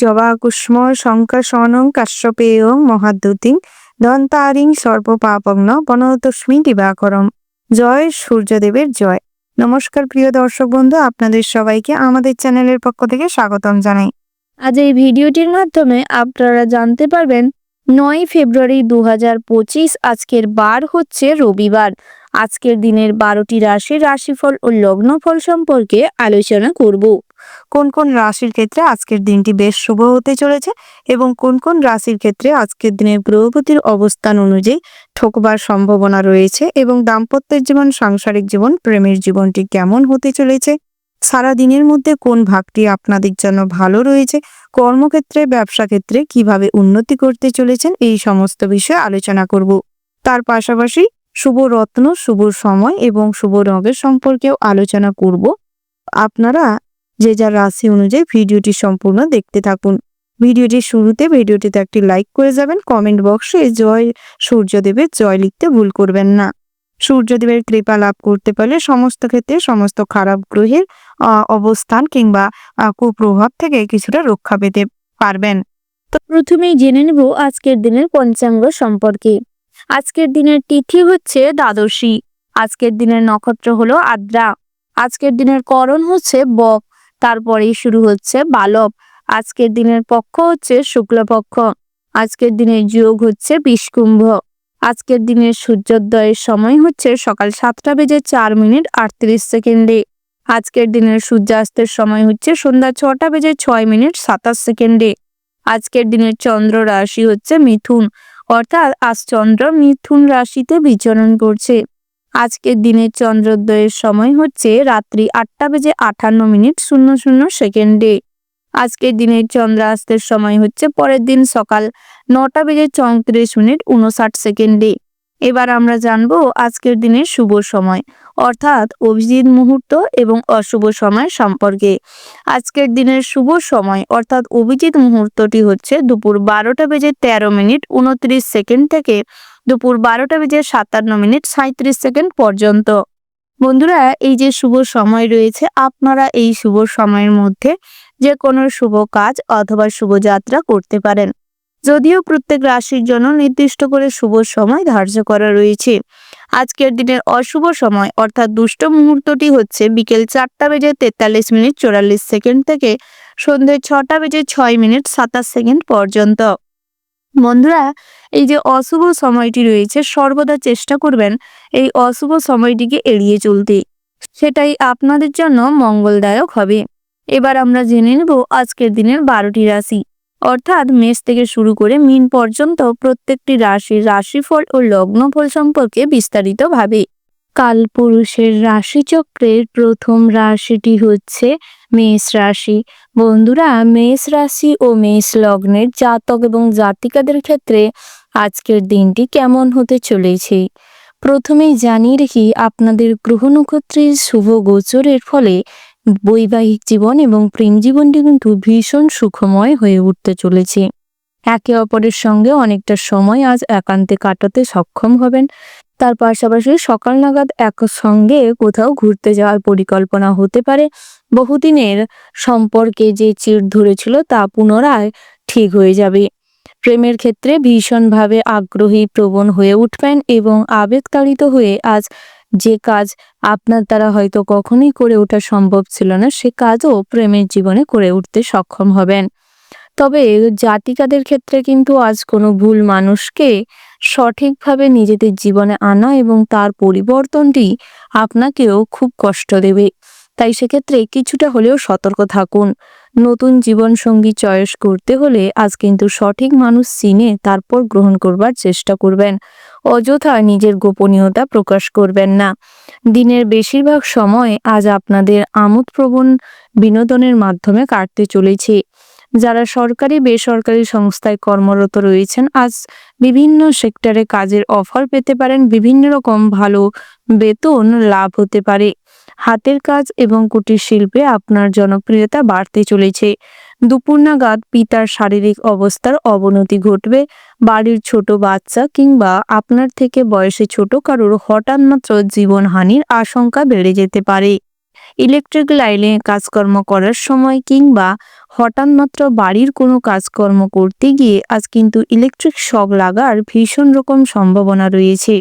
জবা কুষ্ম শঙ্কাশনং কাশ্যপেয়ং মহাদ্যুতিং দন্তারিং সর্বপাপগ্ন বনতস্মি দিবাকরম। জয় সূর্যদেবের জয়। নমস্কার প্রিয় দর্শক বন্ধু, আপনাদের সবাইকে আমাদের চ্যানেলের পক্ষ থেকে স্বাগতম জানাই। আজ এই ভিডিওটির মাধ্যমে আপনারা জানতে পারবেন 9 ফেব্রুয়ারি 2025, আজকের বার হচ্ছে রবিবার। আজকের দিনের 12টি রাশির রাশিফল ও লগ্নফল সম্পর্কে আলোচনা করব। কোন কোন রাশির ক্ষেত্রে আজকের দিনটি বেশ শুভ হতে চলেছে এবং কোন কোন রাশির ক্ষেত্রে আজকের দিনের গ্রহপতির অবস্থান অনুযায়ী ঠকবার সম্ভাবনা রয়েছে এবং দাম্পত্যের জীবন, সাংসারিক জীবন, প্রেমের জীবনটি কেমন হতে চলেছে, সারা দিনের মধ্যে কোন ভাগটি আপনাদের জন্য ভালো রয়েছে, কর্মক্ষেত্রে, ব্যবসা ক্ষেত্রে কিভাবে উন্নতি করতে চলেছেন, এই সমস্ত বিষয়ে আলোচনা করব। তার পাশাপাশি শুভ রত্ন, শুভ সময় এবং শুভ রঙের সম্পর্কেও আলোচনা করব। আপনারা যে যার রাশি অনুযায়ী ভিডিওটি সম্পূর্ণ দেখতে থাকুন। ভিডিওটির শুরুতে ভিডিওটিতে একটি লাইক করে যাবেন। কমেন্ট বক্সে জয় সূর্যদেবের জয় লিখতে ভুল করবেন না। সূর্যদেবের কৃপা লাভ করতে পারলে সমস্ত ক্ষেত্রে সমস্ত খারাপ গ্রহের অবস্থান কিংবা কুপ্রভাব থেকে কিছুটা রক্ষা পেতে পারবেন। তো প্রথমেই জেনে নেব আজকের দিনের পঞ্চাঙ্গ সম্পর্কে। আজকের দিনের তিথি হচ্ছে দ্বাদশী। আজকের দিনের নক্ষত্র হলো আদ্রা। আজকের দিনের করণ হচ্ছে বক, তারপরেই শুরু হচ্ছে বালব। আজকের দিনের পক্ষ হচ্ছে শুক্লপক্ষ। আজকের দিনের যোগ হচ্ছে বিষকুম্ভ। আজকের দিনের সূর্যোদয়ের সময় হচ্ছে সকাল 7:04 আজকের দিনের সূর্যাস্তের সময় হচ্ছে সন্ধ্যা 6:06 আজকের দিনের চন্দ্র রাশি হচ্ছে মিথুন, অর্থাৎ আজ চন্দ্র মিথুন রাশিতে বিচরণ করছে। আজকের দিনের চন্দ্রোদয়ের সময় হচ্ছে রাত্রি 8:58 আজকের দিনের চন্দ্রাস্তের সময় হচ্ছে পরের দিন সকাল 9:34 এবার আমরা জানবো আজকের দিনের শুভ সময়, অর্থাৎ অভিজিৎ মুহূর্ত এবং অশুভ সময় সম্পর্কে। আজকের দিনের শুভ সময় অর্থাৎ অভিজিৎ মুহূর্তটি হচ্ছে দুপুর 12:13:29 থেকে দুপুর 12:57 পর্যন্ত। বন্ধুরা, এই যে শুভ সময় রয়েছে, আপনারা এই শুভ সময়ের মধ্যে যে কোনো শুভ কাজ অথবা শুভযাত্রা করতে পারেন। যদিও প্রত্যেক রাশির জন্য নির্দিষ্ট করে শুভ সময় ধার্য করা রয়েছে। আজকের দিনের অশুভ সময় অর্থাৎ দুষ্ট মুহূর্তটি হচ্ছে বিকেল 4:43:44 থেকে সন্ধ্যে 6:06:27 পর্যন্ত। বন্ধুরা, এই যে অশুভ সময়টি রয়েছে, সর্বদা চেষ্টা করবেন এই অশুভ সময়টিকে এড়িয়ে চলতে, সেটাই আপনাদের জন্য মঙ্গলদায়ক হবে। এবার আমরা জেনে নেব আজকের দিনের 12টি রাশি, অর্থাৎ মেষ থেকে শুরু করে মীন পর্যন্ত প্রত্যেকটি রাশির রাশিফল ও লগ্নফল সম্পর্কে বিস্তারিতভাবে। কালপুরুষের রাশিচক্রের প্রথম রাশিটি হচ্ছে মেষ রাশি। বন্ধুরা, মেষ রাশি ও মেষ লগ্নের জাতক এবং জাতিকাদের ক্ষেত্রে আজকের দিনটি কেমন হতে চলেছে প্রথমেই জানিয়ে রাখি, আপনাদের গ্রহ নক্ষত্রের শুভ গোচরের ফলে বৈবাহিক জীবন এবং প্রেম জীবনটি কিন্তু ভীষণ সুখময় হয়ে উঠতে চলেছে। একে অপরের সঙ্গে অনেকটা সময় আজ একান্তে কাটাতে সক্ষম হবেন। তার পাশাপাশি সকাল নাগাদ একসঙ্গে কোথাও ঘুরতে যাওয়ার পরিকল্পনা হতে পারে। বহুদিনের সম্পর্কে যে চিড় ধরেছিল তা পুনরায় ঠিক হয়ে যাবে। প্রেমের ক্ষেত্রে ভীষণভাবে আগ্রহী প্রবণ হয়ে উঠবেন এবং আবেগতাড়িত হয়ে আজ যে কাজ আপনার দ্বারা হয়তো কখনোই করে ওঠা সম্ভব ছিল না, সে কাজও প্রেমের জীবনে করে উঠতে সক্ষম হবেন। তবে জাতিকাদের ক্ষেত্রে কিন্তু আজ কোনো ভুল মানুষকে সঠিকভাবে নিজেদের জীবনে আনা এবং তার পরিবর্তনটি আপনাকেও খুব কষ্ট দেবে। তাই সেক্ষেত্রে কিছুটা হলেও সতর্ক থাকুন। নতুন জীবনসঙ্গী চয়েস করতে হলে আজ কিন্তু সঠিক মানুষ চিনে তারপর গ্রহণ করবার চেষ্টা করবেন। অযথা নিজের গোপনীয়তা প্রকাশ করবেন না। দিনের বেশিরভাগ সময় আজ আপনাদের আমোদপ্রবণ বিনোদনের মাধ্যমে কাটতে চলেছে। যারা সরকারি বেসরকারি সংস্থায় কর্মরত রয়েছেন, আজ বিভিন্ন সেক্টরে কাজের অফার পেতে পারেন। বিভিন্ন রকম ভালো বেতন লাভ হতে পারে। হাতের কাজ এবং কুটির শিল্পে আপনার জনপ্রিয়তা বাড়তে চলেছে। দুপুর নাগাদ পিতার শারীরিক অবস্থার অবনতি ঘটবে। বাড়ির ছোট বাচ্চা কিংবা আপনার থেকে বয়সে ছোট কারোর হঠাৎ মাত্র জীবনহানির আশঙ্কা বেড়ে যেতে পারে। ইলেকট্রিক লাইনে কাজকর্ম করার সময় কিংবা হঠাৎ মাত্র বাড়ির কোনো কাজকর্ম করতে গিয়ে আজ কিন্তু ইলেকট্রিক শক লাগার ভীষণ রকম সম্ভাবনা রয়েছে।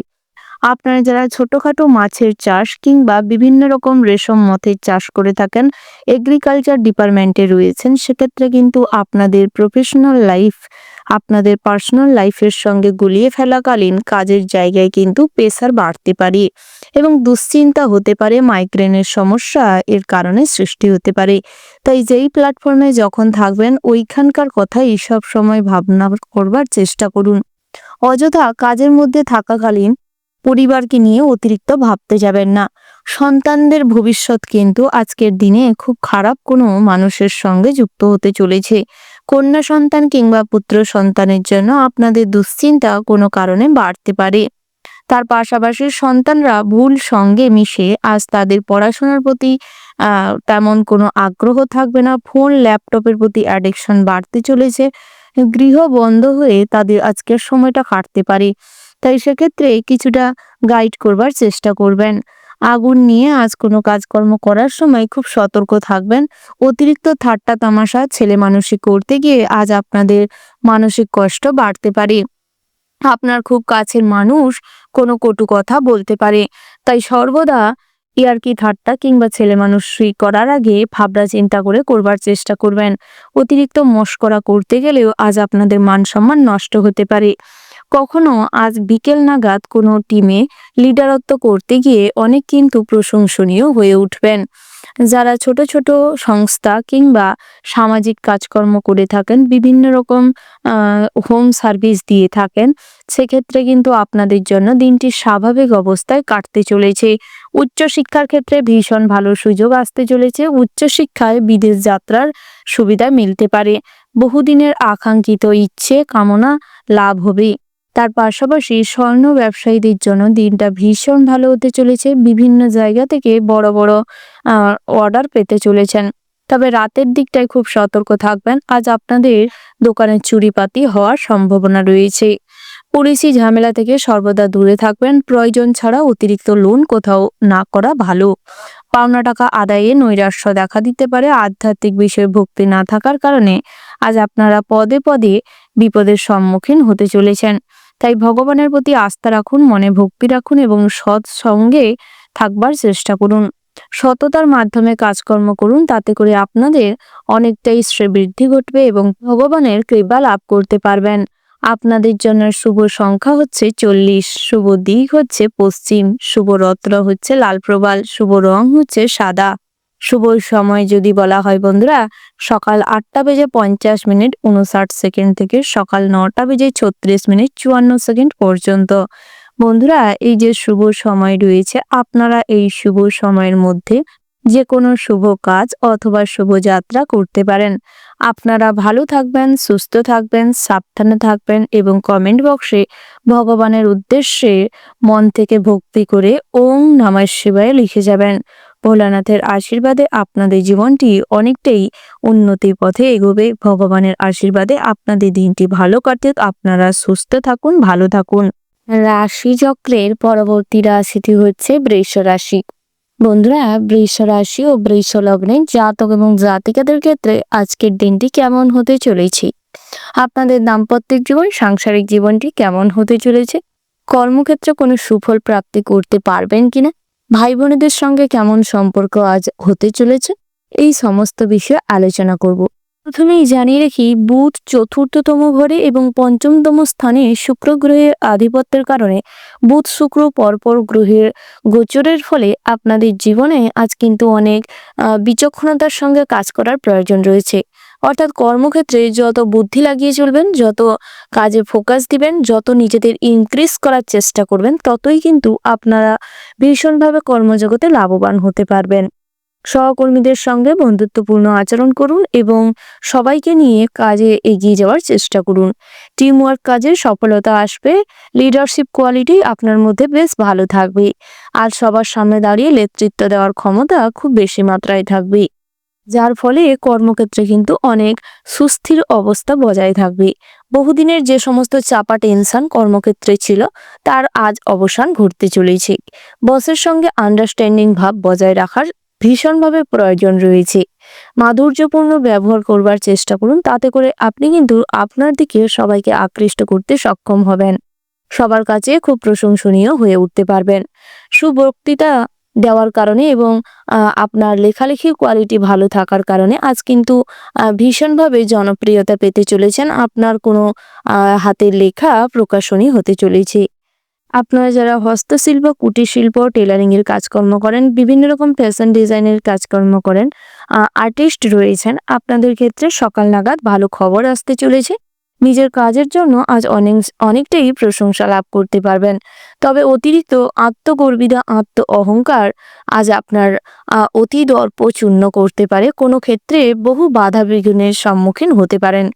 আপনারা যারা ছোটখাটো মাছের চাষ কিংবা বিভিন্ন রকম রেশম মথের চাষ করে থাকেন, এগ্রিকালচার ডিপার্টমেন্টে রয়েছেন, সেক্ষেত্রে কিন্তু আপনাদের প্রফেশনাল লাইফ আপনাদের পার্সোনাল লাইফের সঙ্গে গুলিয়ে ফেলাকালীন কাজের জায়গায় কিন্তু প্রেসার বাড়তে পারে এবং দুশ্চিন্তা হতে পারে, মাইগ্রেনের সমস্যা এর কারণে সৃষ্টি হতে পারে। তাই যেই প্ল্যাটফর্মে যখন থাকবেন ওইখানকার কথাই সব সময় ভাবনা করবার চেষ্টা করুন। অযথা কাজের মধ্যে থাকাকালীন পরিবারকে নিয়ে অতিরিক্ত ভাবতে যাবেন না। সন্তানদের ভবিষ্যৎ কিন্তু আজকের দিনে খুব খারাপ কোনো মানুষের সঙ্গে যুক্ত হতে চলেছে। কন্যা সন্তান কিংবা পুত্র সন্তানের জন্য আপনাদের দুশ্চিন্তা কোনো কারণে বাড়তে পারে। তার পাশাপাশি সন্তানরা ভুল সঙ্গে মিশে আজ তাদের পড়াশোনার প্রতি তেমন কোনো আগ্রহ থাকবে না। ফোন ল্যাপটপের প্রতি অ্যাডিকশন বাড়তে চলেছে। গৃহ বন্ধ হয়ে তাদের আজকের সময়টা কাটতে পারে। তাই সেক্ষেত্রে কিছুটা গাইড করবার চেষ্টা করবেন। আগুন নিয়ে আজ কোনো কাজকর্ম করার সময় খুব সতর্ক থাকবেন। অতিরিক্ত ঠাট্টা তামাশা ছেলে মানুষই করতে গিয়ে আজ আপনাদের মানসিক কষ্ট বাড়তে পারে। আপনার খুব কাছের মানুষ কোনো কটু কথা বলতে পারে। তাই সর্বদা ইয়ার্কি ঠাট্টা কিংবা ছেলে মানুষই করার আগে ভাবনা চিন্তা করে করবার চেষ্টা করবেন। অতিরিক্ত মশকরা করতে গেলেও আজ আপনাদের মান সম্মান নষ্ট হতে পারে। কখনো আজ বিকেল নাগাদ কোনো টিমে লিডারত্ব করতে গিয়ে অনেক কিন্তু প্রশংসনীয় হয়ে উঠবেন। যারা ছোট ছোট সংস্থা কিংবা সামাজিক কাজকর্ম করে থাকেন, বিভিন্ন রকম হোম সার্ভিস দিয়ে থাকেন, সেক্ষেত্রে কিন্তু আপনাদের জন্য দিনটি স্বাভাবিক অবস্থায় কাটতে চলেছে। উচ্চশিক্ষার ক্ষেত্রে ভীষণ ভালো সুযোগ আসতে চলেছে। উচ্চশিক্ষায় বিদেশ যাত্রার সুবিধা মিলতে পারে। বহুদিনের আকাঙ্ক্ষিত ইচ্ছে কামনা লাভ হবে। তার পাশাপাশি স্বর্ণ ব্যবসায়ীদের জন্য দিনটা ভীষণ ভালো হতে চলেছে। বিভিন্ন জায়গা থেকে বড় বড় অর্ডার পেতে চলেছেন। তবে রাতের দিকটায় খুব সতর্ক থাকবেন। আজ আপনাদের দোকানে চুরিপাতি হওয়ার সম্ভাবনা রয়েছে। পুলিশি ঝামেলা থেকে সর্বদা দূরে থাকবেন। প্রয়োজন ছাড়া অতিরিক্ত লোন কোথাও না করা ভালো। পাওনা টাকা আদায়ে নৈরাশ্য দেখা দিতে পারে। আধ্যাত্মিক বিষয়ে ভক্তি না থাকার কারণে আজ আপনারা পদে পদে বিপদের সম্মুখীন হতে চলেছেন। তাই ভগবানের প্রতি আস্থা রাখুন, মনে ভক্তি রাখুন এবং সৎ সঙ্গে থাকবার চেষ্টা করুন। সততার মাধ্যমে কাজকর্ম করুন, তাতে করে আপনাদের অনেকটাই শ্রীবৃদ্ধি ঘটবে এবং ভগবানের কৃপা লাভ করতে পারবেন। আপনাদের জন্য শুভ সংখ্যা হচ্ছে 40, শুভ দিক হচ্ছে পশ্চিম, শুভ রত্ন হচ্ছে লাল প্রবাল, শুভ রং হচ্ছে সাদা। শুভ সময় যদি বলা হয় বন্ধুরা, সকাল 8:50 থেকে সকাল 9:36 পর্যন্ত। বন্ধুরা, এই যে শুভ সময় রয়েছে, আপনারা এই শুভ সময়ের মধ্যে যে কোনো শুভ কাজ অথবা শুভ যাত্রা করতে পারেন। আপনারা ভালো থাকবেন, সুস্থ থাকবেন, সাবধানে থাকবেন এবং কমেন্ট বক্সে ভগবানের উদ্দেশ্যে মন থেকে ভক্তি করে ওং নমঃ শিবায় লিখে যাবেন। ভোলানাথের আশীর্বাদে আপনাদের জীবনটি অনেকটাই উন্নতির পথে এগোবে। ভগবানের আশীর্বাদে আপনাদের দিনটি ভালো কাটে। আপনারা সুস্থ থাকুন, ভালো থাকুন। রাশিচক্রের পরবর্তী রাশিটি হচ্ছে বৃষ রাশি। বন্ধুরা, বৃষ রাশি ও বৃষ লগ্নের জাতক এবং জাতিকাদের ক্ষেত্রে আজকের দিনটি কেমন হতে চলেছে? আপনাদের দাম্পত্য জীবন, সাংসারিক জীবনটি কেমন হতে চলেছে? কর্মক্ষেত্রে কোনো সুফল প্রাপ্তি করতে পারবেন কিনা? ভাই বোনেদের সঙ্গে কেমন সম্পর্ক আজ হতে চলেছে? এই সমস্ত বিষয়ে আলোচনা করব। প্রথমেই জানিয়ে রাখি, বুধ চতুর্থতম ঘরে এবং পঞ্চমতম স্থানে শুক্র গ্রহের আধিপত্যের কারণে বুধ শুক্র পরপর গ্রহের গোচরের ফলে আপনাদের জীবনে আজ কিন্তু অনেক বিচক্ষণতার সঙ্গে কাজ করার প্রয়োজন রয়েছে। অর্থাৎ কর্মক্ষেত্রে যত বুদ্ধি লাগিয়ে চলবেন, যত কাজে ফোকাস দিবেন, যত নিজেদের ইনক্রিজ করার চেষ্টা করবেন, ততই কিন্তু আপনারা ভীষণভাবে কর্মজগতে লাভবান হতে পারবেন। সহকর্মীদের সঙ্গে বন্ধুত্বপূর্ণ আচরণ করুন এবং সবাইকে নিয়ে কাজে এগিয়ে যাওয়ার চেষ্টা করুন। টিম ওয়ার্ক কাজে সফলতা আসবে। লিডারশিপ কোয়ালিটি আপনার মধ্যে বেশ ভালো থাকবে। আর সবার সামনে দাঁড়িয়ে নেতৃত্ব দেওয়ার ক্ষমতা খুব বেশি মাত্রায় থাকবে, যার ফলে কর্মক্ষেত্রে কিন্তু অনেক সুস্থির অবস্থা বজায় থাকবে। বহুদিনের যে সমস্ত চাপা টেনশন কর্মক্ষেত্রে ছিল, তার আজ অবসান ঘটতে চলেছে। বসের সঙ্গে আন্ডারস্ট্যান্ডিং ভাব বজায় রাখার ভীষণভাবে প্রয়োজন রয়েছে। মাধুর্যপূর্ণ ব্যবহার করবার চেষ্টা করুন, তাতে করে আপনি কিন্তু আপনার দিকে সবাইকে আকৃষ্ট করতে সক্ষম হবেন। সবার কাছে খুব প্রশংসনীয় হয়ে উঠতে পারবেন। সুবক্তৃতা দেওয়ার কারণে এবং আপনার লেখালেখির কোয়ালিটি ভালো থাকার কারণে আজ কিন্তু ভীষণভাবে জনপ্রিয়তা পেতে চলেছেন। আপনার কোনো হাতের লেখা প্রকাশনী হতে চলেছে। আপনারা যারা হস্তশিল্প, কুটির শিল্প, টেলারিং এর কাজকর্ম করেন, বিভিন্ন রকম ফ্যাশন ডিজাইনের কাজকর্ম করেন, আর্টিস্ট রয়েছেন, আপনাদের ক্ষেত্রে সকাল নাগাদ ভালো খবর আসতে চলেছে। নিজের কাজের জন্য আজ অনেকটাই প্রশংসা লাভ করতে পারবেন। তবে অতিরিক্ত আত্মগর্বিতা, আত্ম অহংকার আজ আপনার অতি দর্প চূর্ণ করতে পারে। কোনো ক্ষেত্রে বহু বাধা বিঘ্নের সম্মুখীন হতে পারেন।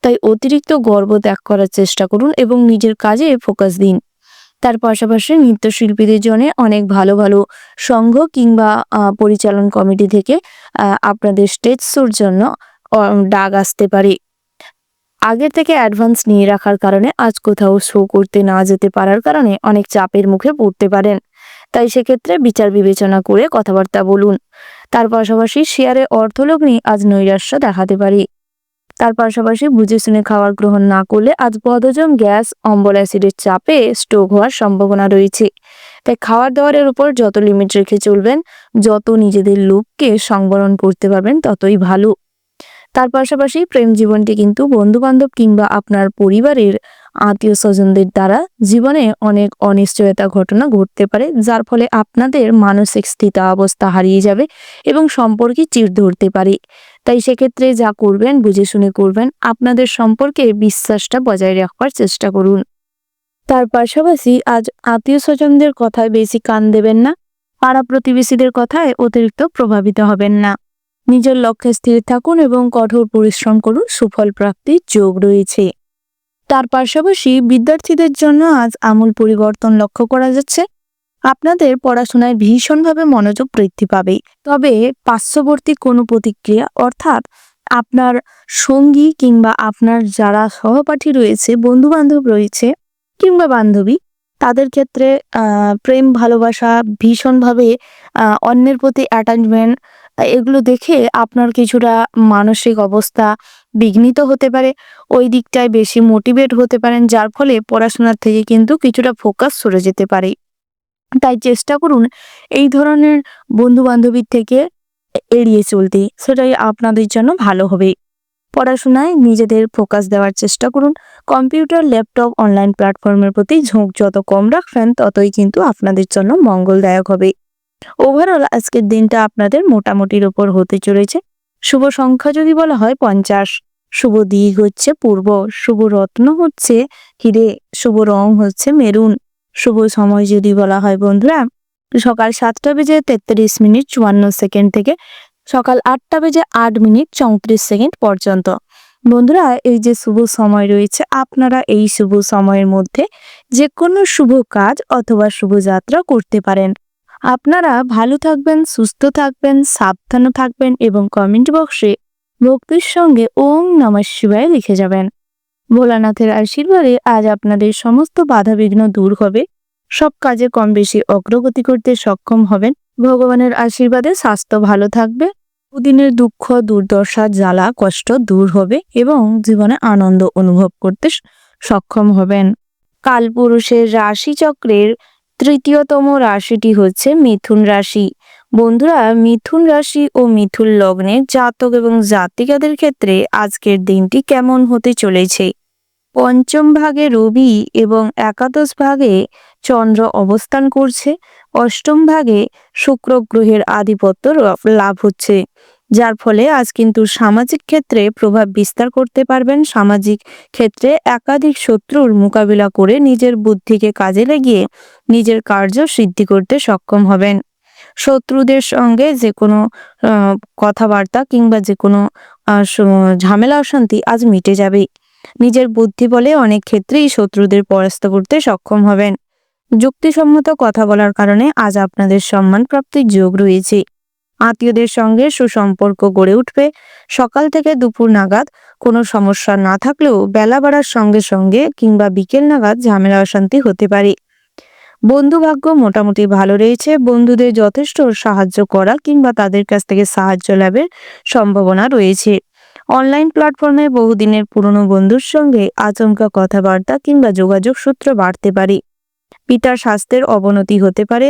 তাই অতিরিক্ত গর্ব ত্যাগ করার চেষ্টা করুন এবং নিজের কাজে ফোকাস দিন। তার পাশাপাশি নৃত্যশিল্পীদের জন্য অনেক ভালো ভালো সংঘ কিংবা পরিচালন কমিটি থেকে আপনাদের স্টেজ শোর জন্য ডাক আসতে পারে। আগের থেকে অ্যাডভান্স নিয়ে রাখার কারণে আজ কোথাও শো করতে না যেতে পারার কারণে অনেক চাপের মুখে পড়তে পারেন। তাই সেক্ষেত্রে বিচার বিবেচনা করে কথাবার্তা বলুন। তার পাশাপাশি শেয়ারে অর্থলগ্নি আজ নৈরাশ্য দেখাতে পারে। তার পাশাপাশি বুঝে শুনে খাবার গ্রহণ না করলে আজ বদহজম, গ্যাস, অম্বল, অ্যাসিডের চাপে স্ট্রোক হওয়ার সম্ভাবনা রয়েছে। তাই খাবার দাবারের উপর যত লিমিট রেখে চলবেন, যত নিজেদের লোভকে সংবরণ করতে পারবেন ততই ভালো। তার পাশাপাশি প্রেম জীবনটি কিন্তু বন্ধু বান্ধব কিংবা আপনার পরিবারের আত্মীয় স্বজনদের দ্বারা জীবনে অনেক অনিশ্চয়তা ঘটনা ঘটতে পারে, যার ফলে আপনাদের মানসিক স্থিতাবস্থা হারিয়ে যাবে এবং সম্পর্কে চিড় ধরতে পারে। তাই সেক্ষেত্রে যা করবেন বুঝে শুনে করবেন। আপনাদের সম্পর্কে বিশ্বাসটা বজায় রাখবার চেষ্টা করুন। তার পাশাপাশি আজ আত্মীয় স্বজনদের কথায় বেশি কান দেবেন না। পাড়া প্রতিবেশীদের কথায় অতিরিক্ত প্রভাবিত হবেন না। নিজের লক্ষ্যে স্থির থাকুন এবং কঠোর পরিশ্রম করুন, সুফল প্রাপ্তির যোগ রয়েছে। তার পাশাপাশি বিদ্যার্থীদের জন্য আজ আমূল পরিবর্তন লক্ষ্য করা যাচ্ছে। আপনাদের পড়াশোনায় ভীষণভাবে মনোযোগ বৃদ্ধি পাবে। তবে পার্শ্ববর্তী কোনো প্রতিক্রিয়া, অর্থাৎ আপনার সঙ্গী কিংবা আপনার যারা সহপাঠী রয়েছে, বন্ধু বান্ধব রয়েছে কিংবা বান্ধবী, তাদের ক্ষেত্রে প্রেম ভালোবাসা ভীষণভাবে অন্যের প্রতি অ্যাটাচমেন্ট, এগুলো দেখে আপনার কিছুটা মানসিক অবস্থা বিঘ্নিত হতে পারে। ওই দিকটায় বেশি মোটিভেট হতে পারেন, যার ফলে পড়াশোনার থেকে কিন্তু কিছুটা ফোকাস সরে যেতে পারে। তাই চেষ্টা করুন এই ধরনের বন্ধু বান্ধবীর থেকে এড়িয়ে চলতে, সেটাই আপনাদের জন্য ভালো হবে। পড়াশোনায় নিজেদের ফোকাস দেওয়ার চেষ্টা করুন। কম্পিউটার, ল্যাপটপ, অনলাইন প্ল্যাটফর্মের প্রতি ঝোঁক যত কম রাখবেন ততই কিন্তু আপনাদের জন্য মঙ্গলদায়ক হবে। ওভারঅল আজকের দিনটা আপনাদের মোটামুটির ওপর হতে চলেছে। শুভ সংখ্যা যদি বলা হয় 50, শুভ দিক হচ্ছে পূর্ব, শুভ রত্ন হচ্ছে হিরে, শুভ রং হচ্ছে মেরুন। শুভ সময় যদি বলা হয় বন্ধুরা, সকাল 7:43:54 থেকে সকাল 8:08:34 পর্যন্ত। বন্ধুরা, এই যে শুভ সময় রয়েছে, আপনারা এই শুভ সময়ের মধ্যে যে কোনো শুভ কাজ অথবা শুভযাত্রা করতে পারেন। আপনারা ভালো থাকবেন, সুস্থ থাকবেন, সাবধানে থাকবেন এবং কমেন্ট বক্সে ভক্তির সঙ্গে ওম নমঃ শিবায় লিখে যাবেন। ভোলানাথের আশীর্বাদে আজ আপনাদের সমস্ত বাধাবিঘ্ন দূর হবে। সব কাজে কম বেশি অগ্রগতি করতে সক্ষম হবেন। ভগবানের আশীর্বাদে স্বাস্থ্য ভালো থাকবে। দুদিনের দুঃখ, দুর্দশা, জ্বালা, কষ্ট দূর হবে এবং জীবনে আনন্দ অনুভব করতে সক্ষম হবেন। কালপুরুষের রাশিচক্রের তৃতীয়তম রাশিটি হচ্ছে মিথুন রাশি। বন্ধুরা, মিথুন রাশি ও মিথুন লগ্নের জাতক এবং জাতিকাদের ক্ষেত্রে আজকের দিনটি কেমন হতে চলেছে? পঞ্চম ভাগে রবি এবং একাদশ ভাগে চন্দ্র অবস্থান করছে। অষ্টম ভাগে শুক্র গ্রহের আধিপত্য লাভ হচ্ছে, যার ফলে আজ কিন্তু সামাজিক ক্ষেত্রে প্রভাব বিস্তার করতে পারবেন। সামাজিক ক্ষেত্রে একাধিক শত্রুর মোকাবিলা করে নিজের বুদ্ধিকে কাজে লাগিয়ে নিজের কার্য সিদ্ধি করতে সক্ষম হবেন। শত্রুদের সঙ্গে যে কোনো কথাবার্তা কিংবা যে কোনো ঝামেলা অশান্তি আজ মিটে যাবে। নিজের বুদ্ধি বলে অনেক ক্ষেত্রেই শত্রুদের পরাস্ত করতে সক্ষম হবেন। যুক্তিসম্মত কথা বলার কারণে আজ আপনাদের সম্মান প্রাপ্তির যোগ রয়েছে। আত্মীয়দের সঙ্গে সুসম্পর্ক গড়ে উঠবে। সকাল থেকে দুপুর নাগাদ কোনো সমস্যা না থাকলেও বেলা বাড়ার সঙ্গে সঙ্গে কিংবা বিকেল নাগাদ ঝামেলা অশান্তি হতে পারে। বন্ধু ভাগ্য মোটামুটি ভালো রয়েছে। বন্ধুদের যথেষ্ট সাহায্য করা কিংবা তাদের কাছ থেকে সাহায্য লাভের সম্ভাবনা রয়েছে। অনলাইন প্ল্যাটফর্মে বহুদিনের পুরনো বন্ধুর সঙ্গে আচমকা কথাবার্তা কিংবা যোগাযোগ সূত্র বাড়তে পারে। পিতার স্বাস্থ্যের অবনতি হতে পারে।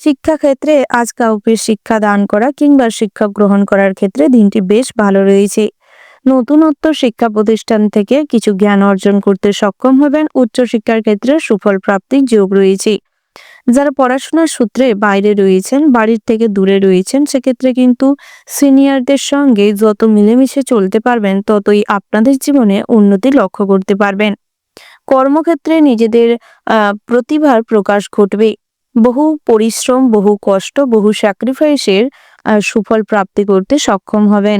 শিক্ষাক্ষেত্রে আজ কাউকে শিক্ষা দান করা কিংবা শিক্ষা গ্রহণ করার ক্ষেত্রে দিনটি বেশ ভালো রয়েছে। নতুনত্ব শিক্ষা প্রতিষ্ঠান থেকে কিছু জ্ঞান অর্জন করতে সক্ষম হবেন। উচ্চশিক্ষার ক্ষেত্রে সুফল প্রাপ্তির যোগ রয়েছে। যারা পড়াশোনার সূত্রে বাইরে রয়েছেন, বাড়ির থেকে দূরে রয়েছেন, সেক্ষেত্রে কিন্তু সিনিয়রদের সঙ্গে যত মিলেমিশে চলতে পারবেন ততই আপনাদের জীবনে উন্নতি লক্ষ্য করতে পারবেন। কর্মক্ষেত্রে নিজেদের প্রতিভার প্রকাশ ঘটবে। বহু পরিশ্রম, বহু কষ্ট, বহু স্যাক্রিফাইসের সুফল প্রাপ্তি করতে সক্ষম হবেন।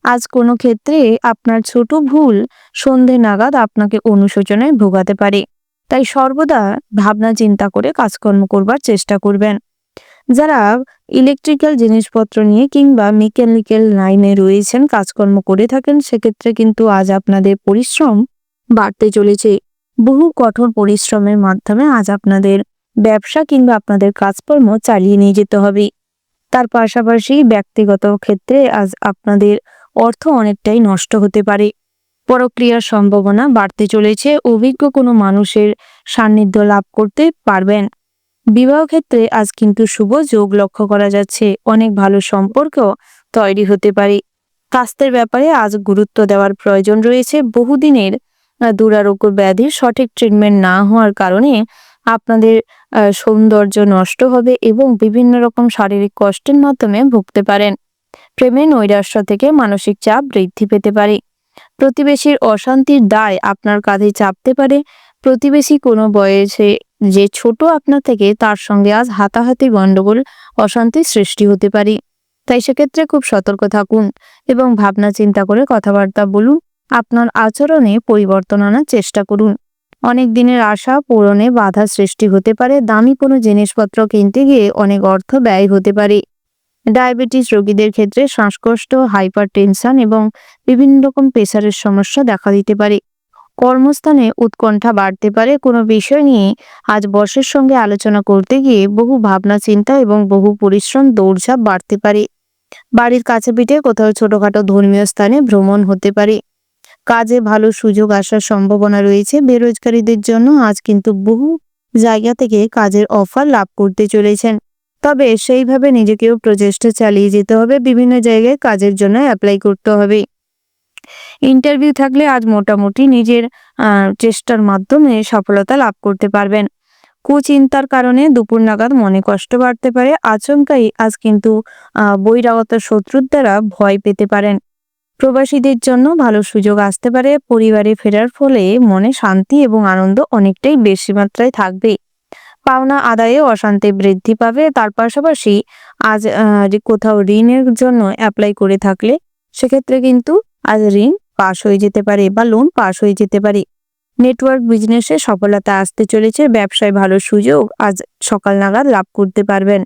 আজ কোনো ক্ষেত্রে আপনার ছোট ভুল সন্ধে নাগাদ আপনাকে অনুশোচনায় ভোগাতে পারে। তাই সর্বদা ভাবনা চিন্তা করে কাজকর্ম করবার চেষ্টা করবেন। যারা ইলেকট্রিক্যাল জিনিসপত্র নিয়ে কিংবা মেকানিক্যাল লাইনে রয়েছেন, কাজকর্ম করে থাকেন, সেক্ষেত্রে কিন্তু আজ আপনাদের পরিশ্রম বাড়তে চলেছে। বহু কঠোর পরিশ্রমের মাধ্যমে আজ আপনাদের ব্যবসা কিংবা আপনাদের কাজকর্ম চালিয়ে নিয়ে যেতে হবে। তার পাশাপাশি ব্যক্তিগত ক্ষেত্রে আজ আপনাদের অর্থ অনেকটাই নষ্ট হতে পারে। পরক্রিয়ার সম্ভাবনা বাড়তে চলেছে। অভিজ্ঞ কোনো মানুষের সান্নিধ্য লাভ করতে পারবেন। বিবাহ ক্ষেত্রে আজ কিন্তু শুভ যোগ লক্ষ্য করা যাচ্ছে। অনেক ভালো সম্পর্ক তৈরি হতে পারে। স্বাস্থ্যের ব্যাপারে আজ গুরুত্ব দেওয়ার প্রয়োজন রয়েছে। বহুদিনের দুরারোগ্য ব্যাধির সঠিক ট্রিটমেন্ট না হওয়ার কারণে আপনাদের সৌন্দর্য নষ্ট হবে এবং বিভিন্ন রকম শারীরিক কষ্টের মাধ্যমে ভুগতে পারেন। প্রেমে নৈরাশ্য থেকে মানসিক চাপ বৃদ্ধি পেতে পারে। প্রতিবেশীর অশান্তির দায় আপনার কাঁধে চাপতে পারে। প্রতিবেশী কোনো বয়সে যে ছোট আপনার থেকে, তার সঙ্গে আজ হাতাহাতি, গণ্ডগোল, অশান্তির সৃষ্টি হতে পারে। তাই সেক্ষেত্রে খুব সতর্ক থাকুন এবং ভাবনা চিন্তা করে কথাবার্তা বলুন। আপনার আচরণে পরিবর্তন আনার চেষ্টা করুন। অনেক দিনের আশা পূরণে বাধা সৃষ্টি হতে পারে। দামি কোনো জিনিসপত্র কিনতে গিয়ে অনেক অর্থ ব্যয় হতে পারে। ডায়াবেটিস রোগীদের ক্ষেত্রে শ্বাসকষ্ট, হাইপার টেনশন এবং বিভিন্ন রকম প্রেসারের সমস্যা দেখা দিতে পারে। কর্মস্থানে উৎকণ্ঠা বাড়তে পারে। কোনো বিষয় নিয়ে আজ বসের সঙ্গে আলোচনা করতে গিয়ে বহু ভাবনা চিন্তা এবং বহু পরিশ্রম, দৌড়ঝাঁপ বাড়তে পারে। বাড়ির কাছে পিঠে কোথাও ছোটখাটো ধর্মীয় স্থানে ভ্রমণ হতে পারে। কাজে ভালো সুযোগ আসার সম্ভাবনা রয়েছে। বেরোজগারীদের জন্য আজ কিন্তু বহু জায়গা থেকে কাজের অফার লাভ করতে চলেছেন। তবে সেইভাবে নিজেকেও প্রচেষ্টা চালিয়ে যেতে হবে। বিভিন্ন জায়গায় কাজের জন্য অ্যাপ্লাই করতে হবে। ইন্টারভিউ থাকলে আজ মোটামুটি নিজের চেষ্টার মাধ্যমে সফলতা লাভ করতে পারবেন। কুচিন্তার কারণে দুপুর নাগাদ মনে কষ্ট বাড়তে পারে। আচমকাই আজ কিন্তু বহিরাগত শত্রুর দ্বারা ভয় পেতে পারেন। প্রবাসীদের জন্য ভালো সুযোগ আসতে পারে। পরিবারে ফেরার ফলে মনে শান্তি এবং আনন্দ অনেকটাই বেশি মাত্রায় থাকবে। পাওনা আদায়ে অশান্তি বৃদ্ধি পাবে। তার পাশাপাশি আজ কোথাও ঋণের জন্য অ্যাপ্লাই করে থাকলে সেক্ষেত্রে কিন্তু আজ ঋণ পাস হয়ে যেতে পারে বা লোন পাস হয়ে যেতে পারে। নেটওয়ার্ক বিজনেসে সফলতা আসতে চলেছে। ব্যবসায় ভালো সুযোগ আজ সকাল নাগাদ লাভ করতে পারবেন।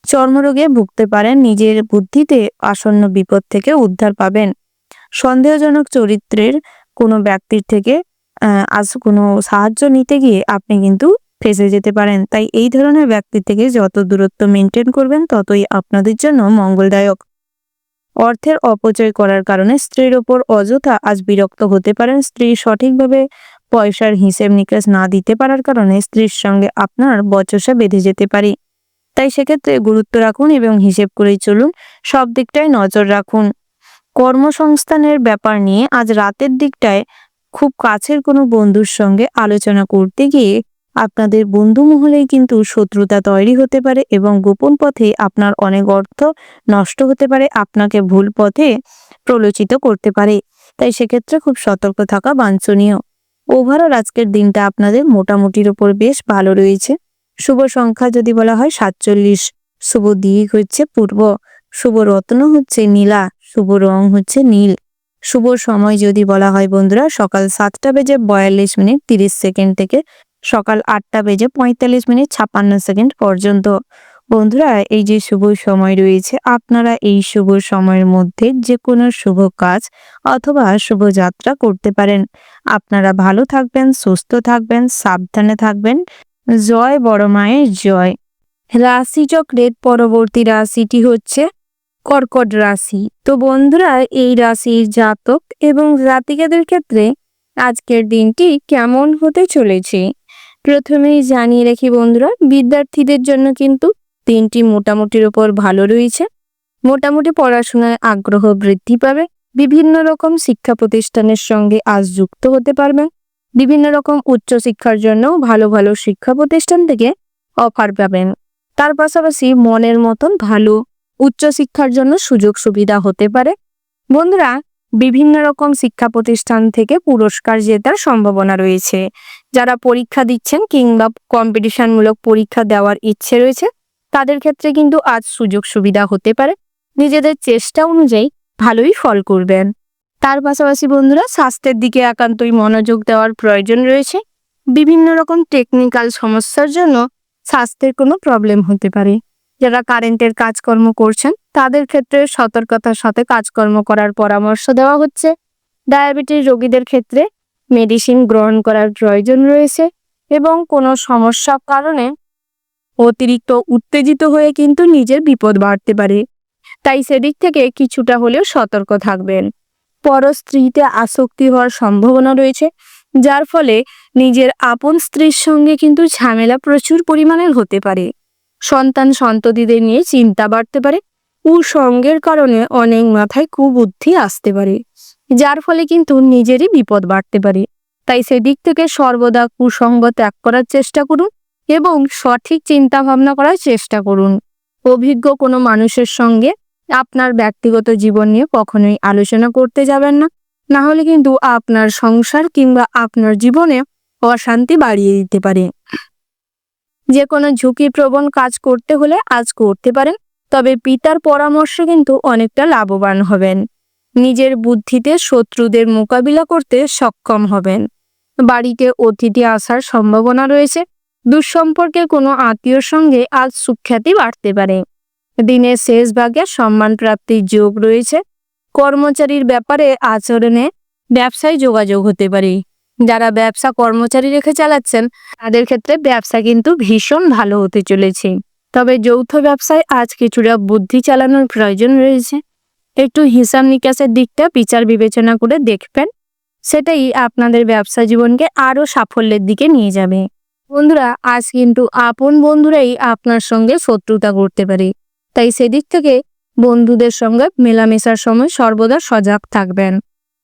চর্মরোগে ভুগতে পারেন। নিজের বুদ্ধিতে আসন্ন বিপদ থেকে উদ্ধার পাবেন। সন্দেহজনক চরিত্রের কোনো ব্যক্তির থেকে আজ কোনো সাহায্য নিতে গিয়ে আপনি কিন্তু ফেঁসে যেতে পারেন। তাই এই ধরনের ব্যক্তি থেকে যত দূরত্ব মেনটেন করবেন ততই আপনাদের জন্য মঙ্গলদায়ক। অর্থের অপচয় করার কারণে স্ত্রীর ওপর অযথা আজ বিরক্ত হতে পারেন। স্ত্রী সঠিকভাবে পয়সার হিসেব নিকাশ না দিতে পারার কারণে স্ত্রীর সঙ্গে আপনার বচসা বেঁধে যেতে পারে। তাই সেক্ষেত্রে গুরুত্ব রাখুন এবং হিসেব করেই চলুন। সব দিকটায় নজর রাখুন। কর্মসংস্থানের ব্যাপার নিয়ে আজ রাতের দিকটায় খুব কাছের কোনো বন্ধুর সঙ্গে আলোচনা করতে গিয়ে আপনাদের বন্ধু মহলেই কিন্তু শত্রুতা তৈরি হতে পারে এবং গোপন পথে আপনার অনেক অর্থ নষ্ট হতে পারে, আপনাকে ভুল পথে প্রলোচিত করতে পারে। তাই সেক্ষেত্রে খুব সতর্ক থাকা বাঞ্ছনীয়। ওভারঅল আজকের দিনটা আপনাদের মোটামুটির ওপর বেশ ভালো রয়েছে। শুভ সংখ্যা যদি বলা হয় 47, শুভ দিক হচ্ছে পূর্ব, শুভ রত্ন হচ্ছে নীলা, শুভ রং হচ্ছে নীল। শুভ সময় যদি বলা হয় বন্ধুরা, সকাল 7:42:30 থেকে সকাল 8:45:56 পর্যন্ত। বন্ধুরা, এই যে শুভ সময় রয়েছে, আপনারা এই শুভ সময়ের মধ্যে যে কোনো শুভ কাজ অথবা শুভ যাত্রা করতে পারেন। আপনারা ভালো থাকবেন, সুস্থ থাকবেন, সাবধানে থাকবেন। জয় বড় মায়ের জয়। রাশিচক্রের পরবর্তী রাশিটি হচ্ছে কর্কট রাশি। তো বন্ধুরা, এই রাশির জাতক এবং জাতিকাদের ক্ষেত্রে আজকের দিনটি কেমন হতে চলেছে প্রথমেই জানিয়ে রাখি বন্ধুরা, বিদ্যার্থীদের জন্য কিন্তু দিনটি মোটামুটির উপর ভালো রয়েছে। মোটামুটি পড়াশোনায় আগ্রহ বৃদ্ধি পাবে। বিভিন্ন রকম শিক্ষা প্রতিষ্ঠানের সঙ্গে আজ যুক্ত হতে পারবেন। বিভিন্ন রকম উচ্চশিক্ষার জন্য ভালো ভালো শিক্ষা প্রতিষ্ঠান থেকে অফার পাবেন। তার পাশাপাশি মনের মতন ভালো উচ্চশিক্ষার জন্য সুযোগ সুবিধা হতে পারে। বন্ধুরা, বিভিন্ন রকম শিক্ষা প্রতিষ্ঠান থেকে পুরস্কার জেতার সম্ভাবনা রয়েছে। যারা পরীক্ষা দিচ্ছেন কিংবা কম্পিটিশনমূলক পরীক্ষা দেওয়ার ইচ্ছে রয়েছে, তাদের ক্ষেত্রে কিন্তু আজ সুযোগ সুবিধা হতে পারে। নিজেদের চেষ্টা অনুযায়ী ভালোই ফল করবেন। তার পাশাপাশি বন্ধুরা, স্বাস্থ্যের দিকে একান্তই মনোযোগ দেওয়ার প্রয়োজন রয়েছে। বিভিন্ন রকম টেকনিক্যাল সমস্যার জন্য স্বাস্থ্যের কোনো প্রবলেম হতে পারে। যারা কারেন্টের কাজকর্ম করছেন তাদের ক্ষেত্রে সতর্কতার সাথে কাজকর্ম করার পরামর্শ দেওয়া হচ্ছে। ডায়াবেটিস রোগীদের ক্ষেত্রে মেডিসিন গ্রহণ করার প্রয়োজন রয়েছে এবং কোনো সমস্যার কারণে অতিরিক্ত উত্তেজিত হয়ে কিন্তু নিজের বিপদ বাড়তে পারে। তাই সেদিক থেকে কিছুটা হলেও সতর্ক থাকবেন। পর স্ত্রীতে আসক্তি হওয়ার সম্ভাবনা রয়েছে, যার ফলে নিজের আপন স্ত্রীর সঙ্গে কিন্তু ঝামেলা প্রচুর পরিমাণে হতে পারে। সন্তান সন্ততিদের নিয়ে চিন্তা বাড়তে পারে। কুসঙ্গের কারণে অনেক মাথায় কুবুদ্ধি আসতে পারে, যার ফলে কিন্তু নিজেরই বিপদ বাড়তে পারে। তাই সেদিক থেকে সর্বদা কুসঙ্গ ত্যাগ করার চেষ্টা করুন এবং সঠিক চিন্তা ভাবনা করার চেষ্টা করুন। অভিজ্ঞ কোনো মানুষের সঙ্গে আপনার ব্যক্তিগত জীবন নিয়ে কখনোই আলোচনা করতে যাবেন না, না হলে কিন্তু আপনার সংসার কিংবা আপনার জীবনে অশান্তি বাড়িয়ে দিতে পারে। যে কোনো ঝুঁকিপ্রবণ কাজ করতে হলে আজ করতে পারেন, তবে পিতার পরামর্শে কিন্তু অনেকটা লাভবান হবেন। নিজের বুদ্ধিতে শত্রুদের মোকাবিলা করতে সক্ষম হবেন। বাড়িতে অতিথি আসার সম্ভাবনা রয়েছে। দুঃসম্পর্কের কোনো আত্মীয়র সঙ্গে আজ সুখ্যাতি বাড়তে পারে। দিনের শেষ ভাগে সম্মান প্রাপ্তির যোগ রয়েছে। কর্মচারীর ব্যাপারে আচরণে ব্যবসায় যোগাযোগ হতে পারে। যারা ব্যবসা কর্মচারী রেখে চালাচ্ছেন তাদের ক্ষেত্রে ব্যবসা কিন্তু ভীষণ ভালো হতে চলেছে। তবে যৌথ ব্যবসায় আজ কিছুটা বুদ্ধি চালানোর প্রয়োজন রয়েছে। একটু হিসাব নিকাশের দিকটা বিচার বিবেচনা করে দেখবেন, সেটাই আপনাদের ব্যবসা জীবনকে আরো সাফল্যের দিকে নিয়ে যাবে। বন্ধুরা, আজ কিন্তু আপন বন্ধুরাই আপনার সঙ্গে শত্রুতা করতে পারে। তাই সেদিক থেকে বন্ধুদের সঙ্গে মেলামেশার সময় সর্বদা সজাগ থাকবেন।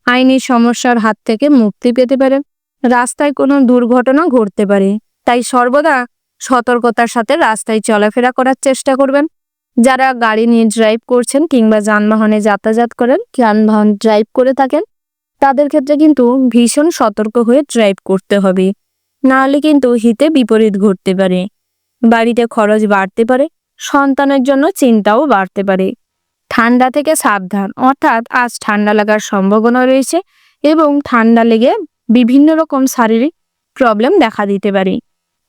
আইনি সমস্যার হাত থেকে মুক্তি পেতে পারেন। রাস্তায় কোনো দুর্ঘটনা ঘটতে পারে, তাই সর্বদা সতর্কতার সাথে রাস্তায় চলাফেরা করার চেষ্টা করবেন। যারা গাড়ি নিয়ে ড্রাইভ করছেন কিংবা যানবাহনে যাতায়াত করেন, যানবাহন ড্রাইভ করে থাকেন, তাদের ক্ষেত্রে কিন্তু ভীষণ সতর্ক হয়ে ড্রাইভ করতে হবে, নাহলে কিন্তু হিতে বিপরীত ঘটতে পারে। বাড়িতে খরচ বাড়তে পারে, সন্তানের জন্য চিন্তাও বাড়তে পারে। ঠান্ডা থেকে সাবধান, অর্থাৎ আজ ঠান্ডা লাগার সম্ভাবনা রয়েছে এবং ঠান্ডা লেগে বিভিন্ন রকম শারীরিক প্রবলেম দেখা দিতে পারে।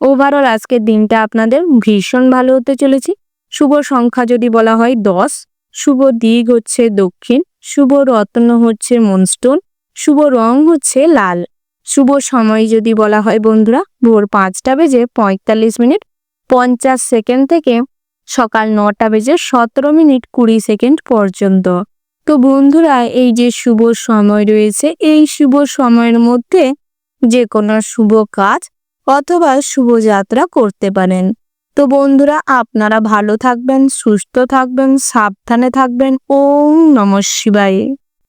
ওভারঅল আজকের দিনটা আপনাদের ভীষণ ভালো হতে চলেছে। শুভ সংখ্যা যদি বলা হয় 10, শুভ দিক হচ্ছে দক্ষিণ, শুভ রত্ন হচ্ছে মুনস্টোন, শুভ রং হচ্ছে লাল। শুভ সময় যদি বলা হয় বন্ধুরা, ভোর 5:45 থেকে সকাল 9:17 পর্যন্ত। তো বন্ধুরা, এই যে শুভ সময় রয়েছে, এই শুভ সময়ের মধ্যে যে কোনো শুভ কাজ অথবা শুভ যাত্রা করতে পারেন। তো বন্ধুরা, আপনারা ভালো থাকবেন, সুস্থ থাকবেন, সাবধানে থাকবেন। ওম নমঃ শিবায়।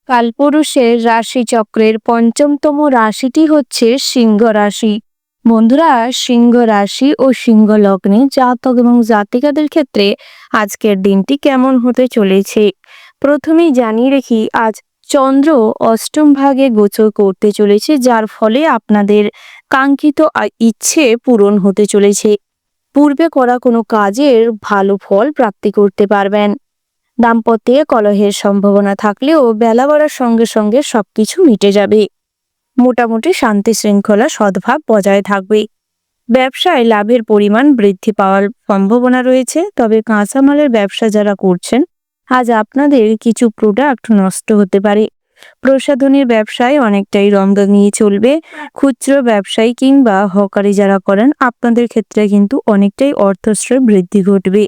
কালপুরুষের রাশিচক্রের 5মতম রাশিটি হচ্ছে সিংহ রাশি। বন্ধুরা, সিংহ রাশি ও সিংহ লগ্নে জাতক এবং জাতিকাদের ক্ষেত্রে আজকের দিনটি কেমন হতে চলেছে প্রথমেই জানিয়ে রাখি, আজ চন্দ্র অষ্টম ভাগে গোচর করতে চলেছে, যার ফলে আপনাদের কাঙ্ক্ষিত ইচ্ছে পূরণ হতে চলেছে। পূর্বে করা কোনো কাজের ভালো ফল প্রাপ্তি করতে পারবেন। দাম্পত্যে কলহের সম্ভাবনা থাকলেও বেলা বাড়ার সঙ্গে সঙ্গে সবকিছু মিটে যাবে। মোটামুটি শান্তি শৃঙ্খলা সদ্ভাব বজায় থাকবে। ব্যবসায় লাভের পরিমাণ বৃদ্ধি পাওয়ার সম্ভাবনা রয়েছে। তবে কাঁচামালের ব্যবসা যারা করছেন, আজ আপনাদের কিছু প্রোডাক্ট নষ্ট হতে পারে। প্রসাধনীর ব্যবসায় অনেকটাই রমরমিয়ে চলবে। খুচরো ব্যবসায়ী কিংবা হকারি যারা করেন আপনাদের ক্ষেত্রে কিন্তু অনেকটাই অর্থশ্রয় বৃদ্ধি ঘটবে।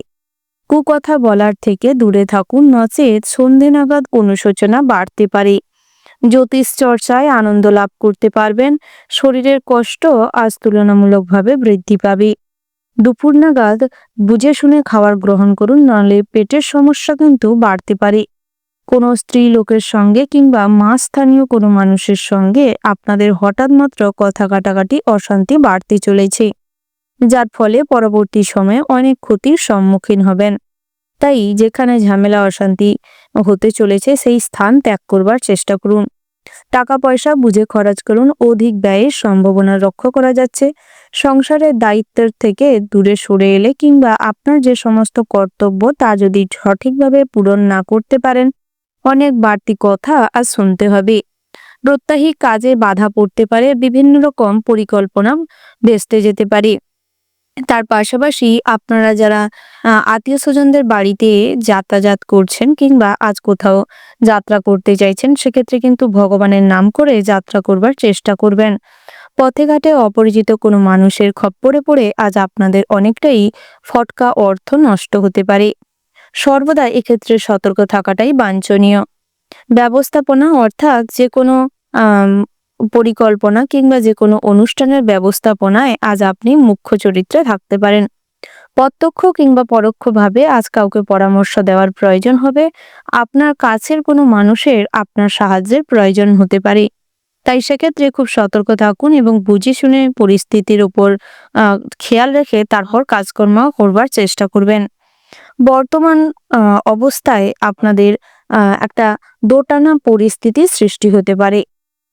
কুকথা বলার থেকে দূরে থাকুন, নচেত সন্ধে নাগাদ অনুশোচনা বাড়তে পারে। জ্যোতিষ চর্চায় আনন্দ লাভ করতে পারবেন। শরীরের কষ্ট আজ তুলনামূলকভাবে বৃদ্ধি পাবে। দুপুর নাগাদ বুঝে শুনে খাবার গ্রহণ করুন, নাহলে পেটের সমস্যা কিন্তু বাড়তে পারে। কোনো স্ত্রী লোকের সঙ্গে কিংবা স্থানীয় কোনো মানুষের সঙ্গে আপনাদের হঠাৎ মাত্র কথা কাটাকাটি অশান্তি বাড়তে চলেছে, যার ফলে পরবর্তী সময়ে অনেক ক্ষতির সম্মুখীন হবেন। তাই যেখানে ঝামেলা অশান্তি হতে চলেছে সেই স্থান ত্যাগ করবার চেষ্টা করুন। টাকা পয়সা বুঝে খরচ করুন, অধিক ব্যয়ের সম্ভাবনা লক্ষ্য করা যাচ্ছে। সংসারের দায়িত্বের থেকে দূরে সরে এলে কিংবা আপনার যে সমস্ত কর্তব্য তা যদি সঠিকভাবে পূরণ না করতে পারেন, অনেক বাড়তি কথা আজ শুনতে হবে। প্রত্যাহিক কাজে বাধা পড়তে পারে, বিভিন্ন রকম পরিকল্পনা ভেস্তে যেতে পারে। তার পাশাপাশি আপনারা যারা আত্মীয় স্বজনদের বাড়িতে যাতায়াত করছেন কিংবা আজ কোথাও যাত্রা করতে চাইছেন, সেক্ষেত্রে কিন্তু ভগবানের নাম করে যাত্রা করবার চেষ্টা করবেন। পথে ঘাটে অপরিচিত কোনো মানুষের খপ্পরে পড়ে আজ আপনাদের অনেকটাই ফটকা অর্থ নষ্ট হতে পারে। সর্বদা এক্ষেত্রে সতর্ক থাকাটাই বাঞ্ছনীয়। ব্যবস্থাপনা অর্থাৎ যে কোনো পরিকল্পনা কিংবা যে কোনো অনুষ্ঠানের ব্যবস্থাপনায় আজ আপনি মুখ্য চরিত্রে থাকতে পারেন। প্রত্যক্ষ কিংবা পরোক্ষভাবে আজ কাউকে পরামর্শ দেওয়ার প্রয়োজন হবে। আপনার কাছের কোনো মানুষের আপনার সাহায্যের প্রয়োজন হতে পারে। তাই সেক্ষেত্রে খুব সতর্ক থাকুন এবং বুঝে শুনে পরিস্থিতির উপর খেয়াল রেখে তারপর কাজকর্ম করবার চেষ্টা করবেন। বর্তমান অবস্থায় আপনাদের একটা দোটানা পরিস্থিতি সৃষ্টি হতে পারে।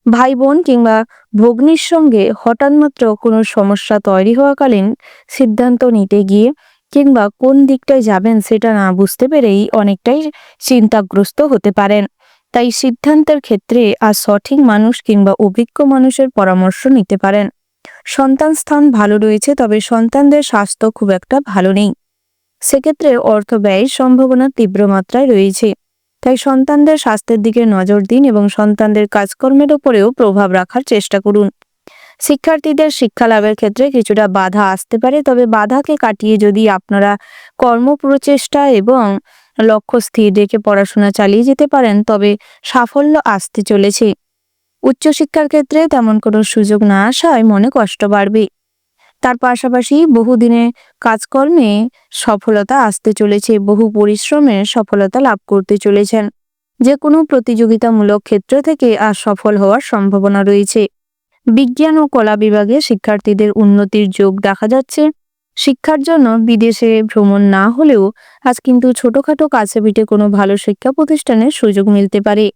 ভাই বোন কিংবা ভগ্নির সঙ্গে হঠাৎ মাত্র কোনো সমস্যা তৈরি হওয়াকালীন সিদ্ধান্ত নিতে গিয়ে কিংবা কোন দিকটায় যাবেন সেটা না বুঝতে পেরেই অনেকটাই চিন্তাগ্রস্ত হতে পারেন। তাই সিদ্ধান্তের ক্ষেত্রে আর সঠিক মানুষ কিংবা অভিজ্ঞ মানুষের পরামর্শ নিতে পারেন। সন্তান স্থান ভালো রয়েছে, তবে সন্তানদের স্বাস্থ্য খুব একটা ভালো নেই। সেক্ষেত্রে অর্থ ব্যয়ের সম্ভাবনা তীব্র মাত্রায় রয়েছে। তাই সন্তানদের স্বাস্থ্যের দিকে নজর দিন এবং সন্তানদের কাজকর্মের উপরেও প্রভাব রাখার চেষ্টা করুন। শিক্ষার্থীদের শিক্ষা লাভের ক্ষেত্রে কিছুটা বাধা আসতে পারে, তবে বাধাকে কাটিয়ে যদি আপনারা কর্মপ্রচেষ্টা এবং লক্ষ্য স্থির রেখে পড়াশোনা চালিয়ে যেতে পারেন, তবে সাফল্য আসতে চলেছে। উচ্চশিক্ষার ক্ষেত্রে তেমন কোনো সুযোগ না আসায় মনে কষ্ট বাড়বে। তার পাশাপাশি বহুদিনে কাজকর্মে সফলতা আসতে চলেছে, বহু পরিশ্রমের সফলতা লাভ করতে চলেছেন। যে কোনো প্রতিযোগিতামূলক ক্ষেত্র থেকে আজ সফল হওয়ার সম্ভাবনা রয়েছে। বিজ্ঞান ও কলা বিভাগে শিক্ষার্থীদের উন্নতির যোগ দেখা যাচ্ছে। শিক্ষার জন্য বিদেশে ভ্রমণ না হলেও আজ কিন্তু ছোটখাটো কাছে পিঠে কোনো ভালো শিক্ষা প্রতিষ্ঠানের সুযোগ মিলতে পারে।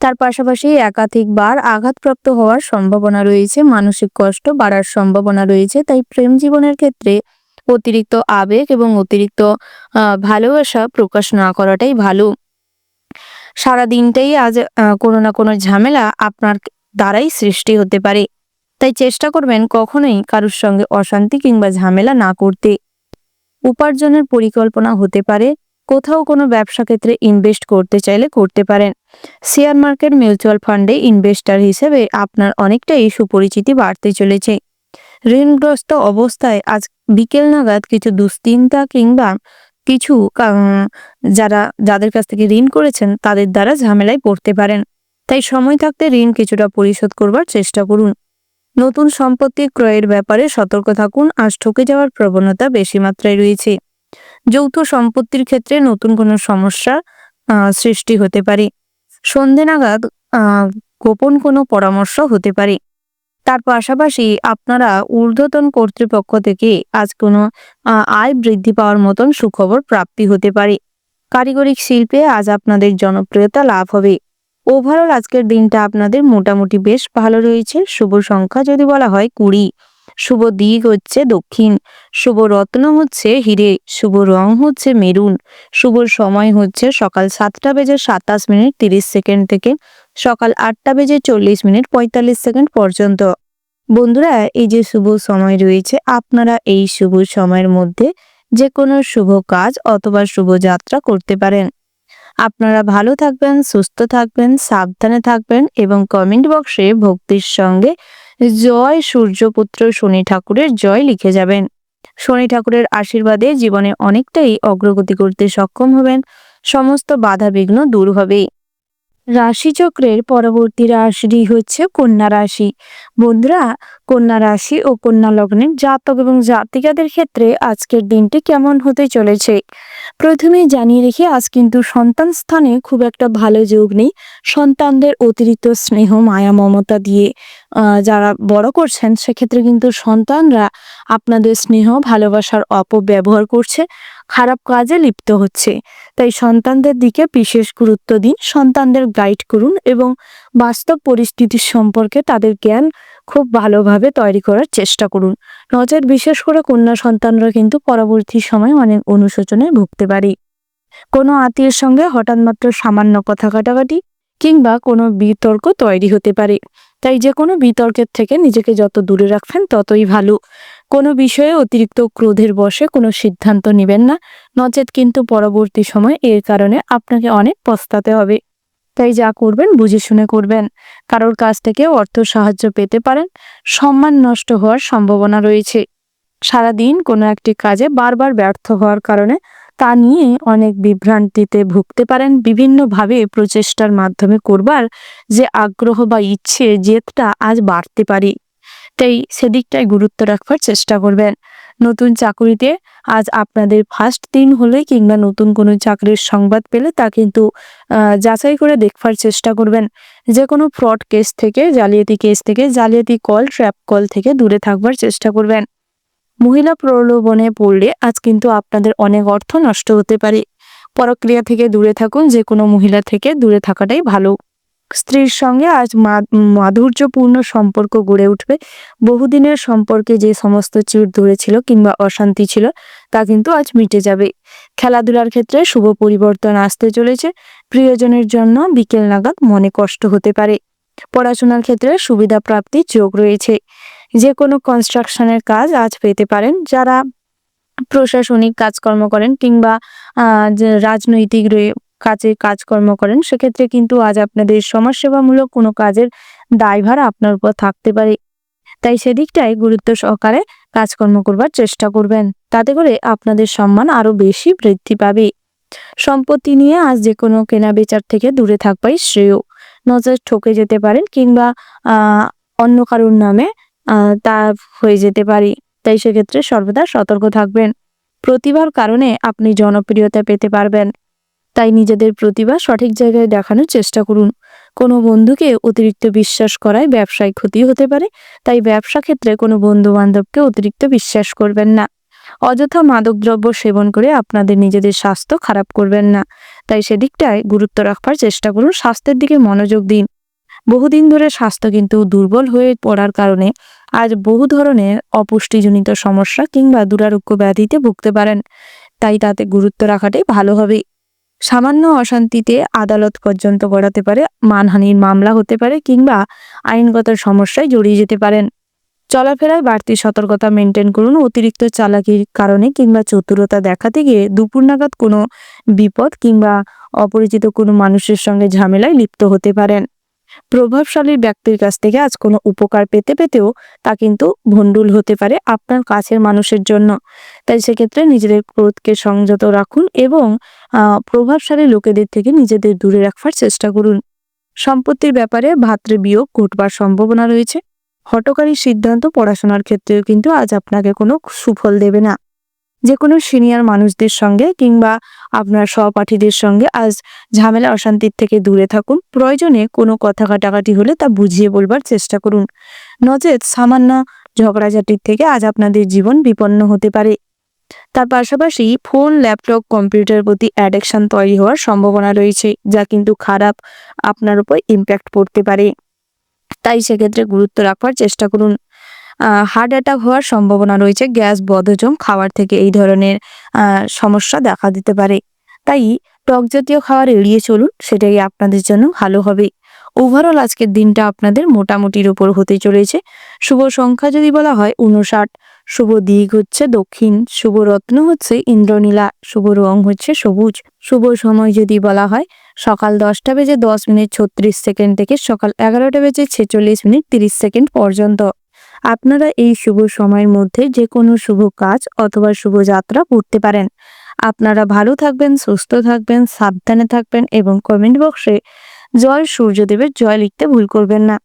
তার পাশাপাশি একাধিকবার আঘাতপ্রাপ্ত হওয়ার সম্ভাবনা রয়েছে, মানসিক কষ্ট বাড়ার সম্ভাবনা রয়েছে। তাই প্রেম জীবনের ক্ষেত্রে অতিরিক্ত আবেগ এবং অতিরিক্ত ভালোবাসা প্রকাশ না করাটাই ভালো। সারা দিনটাই আজ কোনো না কোনো ঝামেলা আপনার দ্বারাই সৃষ্টি হতে পারে। তাই চেষ্টা করবেন কখনোই কারোর সঙ্গে অশান্তি কিংবা ঝামেলা না করতে। উপার্জনের পরিকল্পনা হতে পারে। কোথাও কোনো ব্যবসা ক্ষেত্রে ইনভেস্ট করতে চাইলে করতে পারেন। শেয়ার মার্কেট, মিউচুয়াল ফান্ডে ইনভেস্টার হিসেবে আপনার অনেকটাই সুপরিচিতি বাড়তে চলেছে। ঋণগ্রস্ত অবস্থায় আজ বিকেল নাগাদ কিছু দুশ্চিন্তা কিংবা কিছু যাদের কাছ থেকে ঋণ করেছেন তাদের দ্বারা ঝামেলায় পড়তে পারেন। তাই সময় থাকতে ঋণ কিছুটা পরিশোধ করবার চেষ্টা করুন। নতুন সম্পত্তি ক্রয়ের ব্যাপারে সতর্ক থাকুন, আজ ঠকে যাওয়ার প্রবণতা বেশি মাত্রায় রয়েছে। যৌথ সম্পত্তির ক্ষেত্রে নতুন কোনো সমস্যা সৃষ্টি হতে পারে। সন্ধে নাগাদ গোপন কোনো পরামর্শ হতে পারে। তার পাশাপাশি আপনারা ঊর্ধ্বতন কর্তৃপক্ষ থেকে আজ কোনো আয় বৃদ্ধি পাওয়ার মতন সুখবর প্রাপ্তি হতে পারে। কারিগরি শিল্পে আজ আপনাদের জনপ্রিয়তা লাভ হবে। ওভারঅল আজকের দিনটা আপনাদের মোটামুটি বেশ ভালো রয়েছে। শুভ সংখ্যা যদি বলা হয় 20, শুভ দিক হচ্ছে দক্ষিণ, শুভ রত্ন হচ্ছে হিরে, শুভ রং হচ্ছে মেরুন, শুভ সময় হচ্ছে সকাল 7:27:30 থেকে সকাল 8:40:45 পর্যন্ত। বন্ধুরা, এই যে শুভ সময় রয়েছে, আপনারা এই শুভ সময়ের মধ্যে যে কোনো শুভ কাজ অথবা শুভ যাত্রা করতে পারেন। আপনারা ভালো থাকবেন, সুস্থ থাকবেন, সাবধানে থাকবেন এবং কমেন্ট বক্সে ভক্তির সঙ্গে জয় সূর্যপুত্র শনি ঠাকুরের জয় লিখে যাবেন। শনি ঠাকুরের আশীর্বাদে জীবনে অনেকটাই অগ্রগতি করতে সক্ষম হবেন, সমস্ত বাধা বিঘ্ন দূর হবে। রাশিচক্রের পরবর্তী রাশিটি হচ্ছে কন্যা রাশি। বন্ধুরা, কন্যা রাশি ও কন্যা লগ্নের জাতক এবং জাতিকাদের ক্ষেত্রে আজকের দিনটি কেমন হতে চলেছে প্রথমেই জানিয়ে রেখে, আজ কিন্তু সন্তান স্থানে খুব একটা ভালো যোগ নেই। সন্তানদের অতিরিক্ত স্নেহ মায়া মমতা দিয়ে যারা বড় করছেন, সেক্ষেত্রে কিন্তু সন্তানরা আপনাদের স্নেহ ভালোবাসার অপব্যবহার করছে, খারাপ কাজে লিপ্ত হচ্ছে। তাই সন্তানদের দিকে বিশেষ গুরুত্ব দিন, সন্তানদের গাইড করুন এবং বাস্তব পরিস্থিতির সম্পর্কে তাদের জ্ঞান খুব ভালোভাবে তৈরি করার চেষ্টা করুন। নচেত বিশেষ করে কন্যা সন্তানরা কিন্তু পরবর্তী সময়ে অনেক অনুশোচনায় ভুগতে পারে। কোনো আত্মীয়ের সঙ্গে হঠাৎ মাত্র সামান্য কথা কাটাকাটি কিংবা কোনো বিতর্ক তৈরি হতে পারে। তাই যে কোনো বিতর্কের থেকে নিজেকে যত দূরে রাখবেন ততই ভালো। কোনো বিষয়ে অতিরিক্ত ক্রোধের বশে কোনো সিদ্ধান্ত নেবেন না, নচেত কিন্তু পরবর্তী সময় এর কারণে আপনাকে অনেক পস্তাতে হবে। তাই যা করবেন বুঝে শুনে করবেন। কারোর কাছ থেকে অর্থ সাহায্য পেতে পারেন, সম্মান নষ্ট হওয়ার সম্ভাবনা রয়েছে। সারাদিন কোনো একটি কাজে বারবার ব্যর্থ হওয়ার কারণে তা নিয়ে অনেক বিভ্রান্তিতে ভুগতে পারেন। বিভিন্নভাবে প্রচেষ্টার মাধ্যমে করবার যে আগ্রহ বা ইচ্ছে, জেদটা আজ বাড়তে পারে। তাই সেদিকটায় গুরুত্ব রাখবার চেষ্টা করবেন। নতুন চাকরিতে আজ আপনাদের ফার্স্ট দিন হলে কিংবা নতুন কোনো চাকরির সংবাদ পেলে তা কিন্তু যাচাই করে দেখবার চেষ্টা করবেন। যে কোনো ফ্রড কেস থেকে, জালিয়াতি কেস থেকে, জালিয়াতি কল, ট্র্যাপ কল থেকে দূরে থাকবার চেষ্টা করবেন। মহিলা প্রলোভনে পড়লে আজ কিন্তু আপনাদের অনেক অর্থ নষ্ট হতে পারে। পরক্রিয়া থেকে দূরে থাকুন, যে কোনো মহিলা থেকে দূরে থাকাটাই ভালো। স্ত্রীর সঙ্গে আজ মাধুর্যপূর্ণ সম্পর্ক গড়ে উঠবে। বহুদিনের সম্পর্কে যে সমস্ত চিড় ধরেছিল কিংবা অশান্তি ছিল, তা কিন্তু আজ মিটে যাবে। খেলাধুলার ক্ষেত্রে শুভ পরিবর্তন আসতে চলেছে। প্রিয়জনের জন্য বিকেল নাগাদ মনে কষ্ট হতে পারে। পড়াশোনার ক্ষেত্রে সুবিধা প্রাপ্তির যোগ রয়েছে। যে কোনো কনস্ট্রাকশনের কাজ আজ পেতে পারেন। যারা প্রশাসনিক কাজকর্ম করেন কিংবা যে রাজনৈতিক কাজকর্ম করেন, সেক্ষেত্রে কিন্তু আজ আপনাদের সমাজসেবামূলক কোনো কাজের দায়ভার আপনার উপর থাকতে পারে। তাই সেদিকটায় গুরুত্ব সহকারে কাজকর্ম করবার চেষ্টা করবেন। তাতে করে আপনাদের সম্মান আরো বেশি বৃদ্ধি পাবে। সম্পত্তি নিয়ে আজ যে কোনো কেনা বেচার থেকে দূরে থাকবাই শ্রেয়। নজর ঠকে যেতে পারেন কিংবা অন্য কারোর নামে তা হয়ে যেতে পারে। তাই সেক্ষেত্রে সর্বদা সতর্ক থাকবেন। প্রতিভার কারণে আপনি জনপ্রিয়তা পেতে পারবেন। তাই নিজেদের প্রতিভা সঠিক জায়গায় দেখানোর চেষ্টা করুন। কোনো বন্ধুকে অতিরিক্ত বিশ্বাস করায় ব্যবসায় ক্ষতি হতে পারে। তাই ব্যবসা ক্ষেত্রে কোনো বন্ধু বান্ধবকে অতিরিক্ত বিশ্বাস করবেন না। অযথা মাদকদ্রব্য সেবন করে আপনাদের নিজেদের স্বাস্থ্য খারাপ করবেন না। তাই সেদিকটায় গুরুত্ব রাখবার চেষ্টা করুন। স্বাস্থ্যের দিকে মনোযোগ দিন। বহুদিন ধরে স্বাস্থ্য কিন্তু দুর্বল হয়ে পড়ার কারণে আজ বহু ধরনের অপুষ্টিজনিত সমস্যা কিংবা দুরারোগ্য ব্যাধিতে ভুগতে পারেন। তাই তাতে গুরুত্ব রাখাটাই ভালো হবে। সামান্য অশান্তিতে আদালত পর্যন্ত গড়াতে পারে, মানহানির মামলা হতে পারে কিংবা আইনগত সমস্যায় জড়িয়ে যেতে পারেন। চলাফেরায় বাড়তি সতর্কতা মেনটেন করুন। অতিরিক্ত চালাকির কারণে কিংবা চতুরতা দেখাতে গিয়ে দুপুর নাগাদ কোনো বিপদ কিংবা অপরিচিত কোনো মানুষের সঙ্গে ঝামেলায় লিপ্ত হতে পারেন। প্রভাবশালী ব্যক্তির কাছ থেকে আজ কোনো উপকার পেতেও তা কিন্তু ভণ্ডুল হতে পারে আপনার কাছের মানুষের জন্য। তাই সেক্ষেত্রে নিজেদের ক্রোধকে সংযত রাখুন এবং প্রভাবশালী লোকেদের থেকে নিজেদের দূরে রাখবার চেষ্টা করুন। সম্পত্তির ব্যাপারে ভাতৃবিয়োগ ঘটবার সম্ভাবনা রয়েছে। হঠকারী সিদ্ধান্ত পড়াশোনার ক্ষেত্রেও কিন্তু আজ আপনাকে কোনো সুফল দেবে না। যে কোনো সিনিয়র মানুষদের সঙ্গে কিংবা আপনার সহপাঠীদের সঙ্গে আজ ঝামেলা অশান্তির থেকে দূরে থাকুন। প্রয়োজনে কোনো কথা কাটাকাটি হলে তা বুঝিয়ে বলবার চেষ্টা করুন। নচেত সামান্য ঝগড়াঝাটির থেকে আজ আপনাদের জীবন বিপন্ন হতে পারে। তার পাশাপাশি ফোন, ল্যাপটপ, কম্পিউটারের প্রতি অ্যাডিকশন তৈরি হওয়ার সম্ভাবনা রয়েছে, যা কিন্তু খারাপ আপনার উপর ইম্প্যাক্ট পড়তে পারে। তাই সেক্ষেত্রে গুরুত্ব রাখবার চেষ্টা করুন। হার্ট অ্যাটাক হওয়ার সম্ভাবনা রয়েছে। গ্যাস, বদহজম, খাবার থেকে এই ধরনের সমস্যা দেখা দিতে পারে। তাই টক জাতীয় খাবার এড়িয়ে চলুন, সেটাই আপনাদের জন্য ভালো হবে। ওভারঅল আজকের দিনটা আপনাদের মোটামুটির উপর হতে চলেছে। শুভ সংখ্যা যদি বলা হয় 59, শুভ দিক হচ্ছে দক্ষিণ, শুভ রত্ন হচ্ছে ইন্দ্রনীলা, শুভ রং হচ্ছে সবুজ। শুভ সময় যদি বলা হয় সকাল 10টা বেজে 10 মিনিট 36 সেকেন্ড থেকে সকাল 11টা বেজে 46 মিনিট 30 সেকেন্ড পর্যন্ত। আপনারা এই শুভ সময়ের মধ্যে যে কোনো শুভ কাজ অথবা শুভ যাত্রা করতে পারেন। আপনারা ভালো থাকবেন, সুস্থ থাকবেন, সাবধানে থাকবেন এবং কমেন্ট বক্সে জয় সূর্যদেবের জয় লিখতে ভুল করবেন না।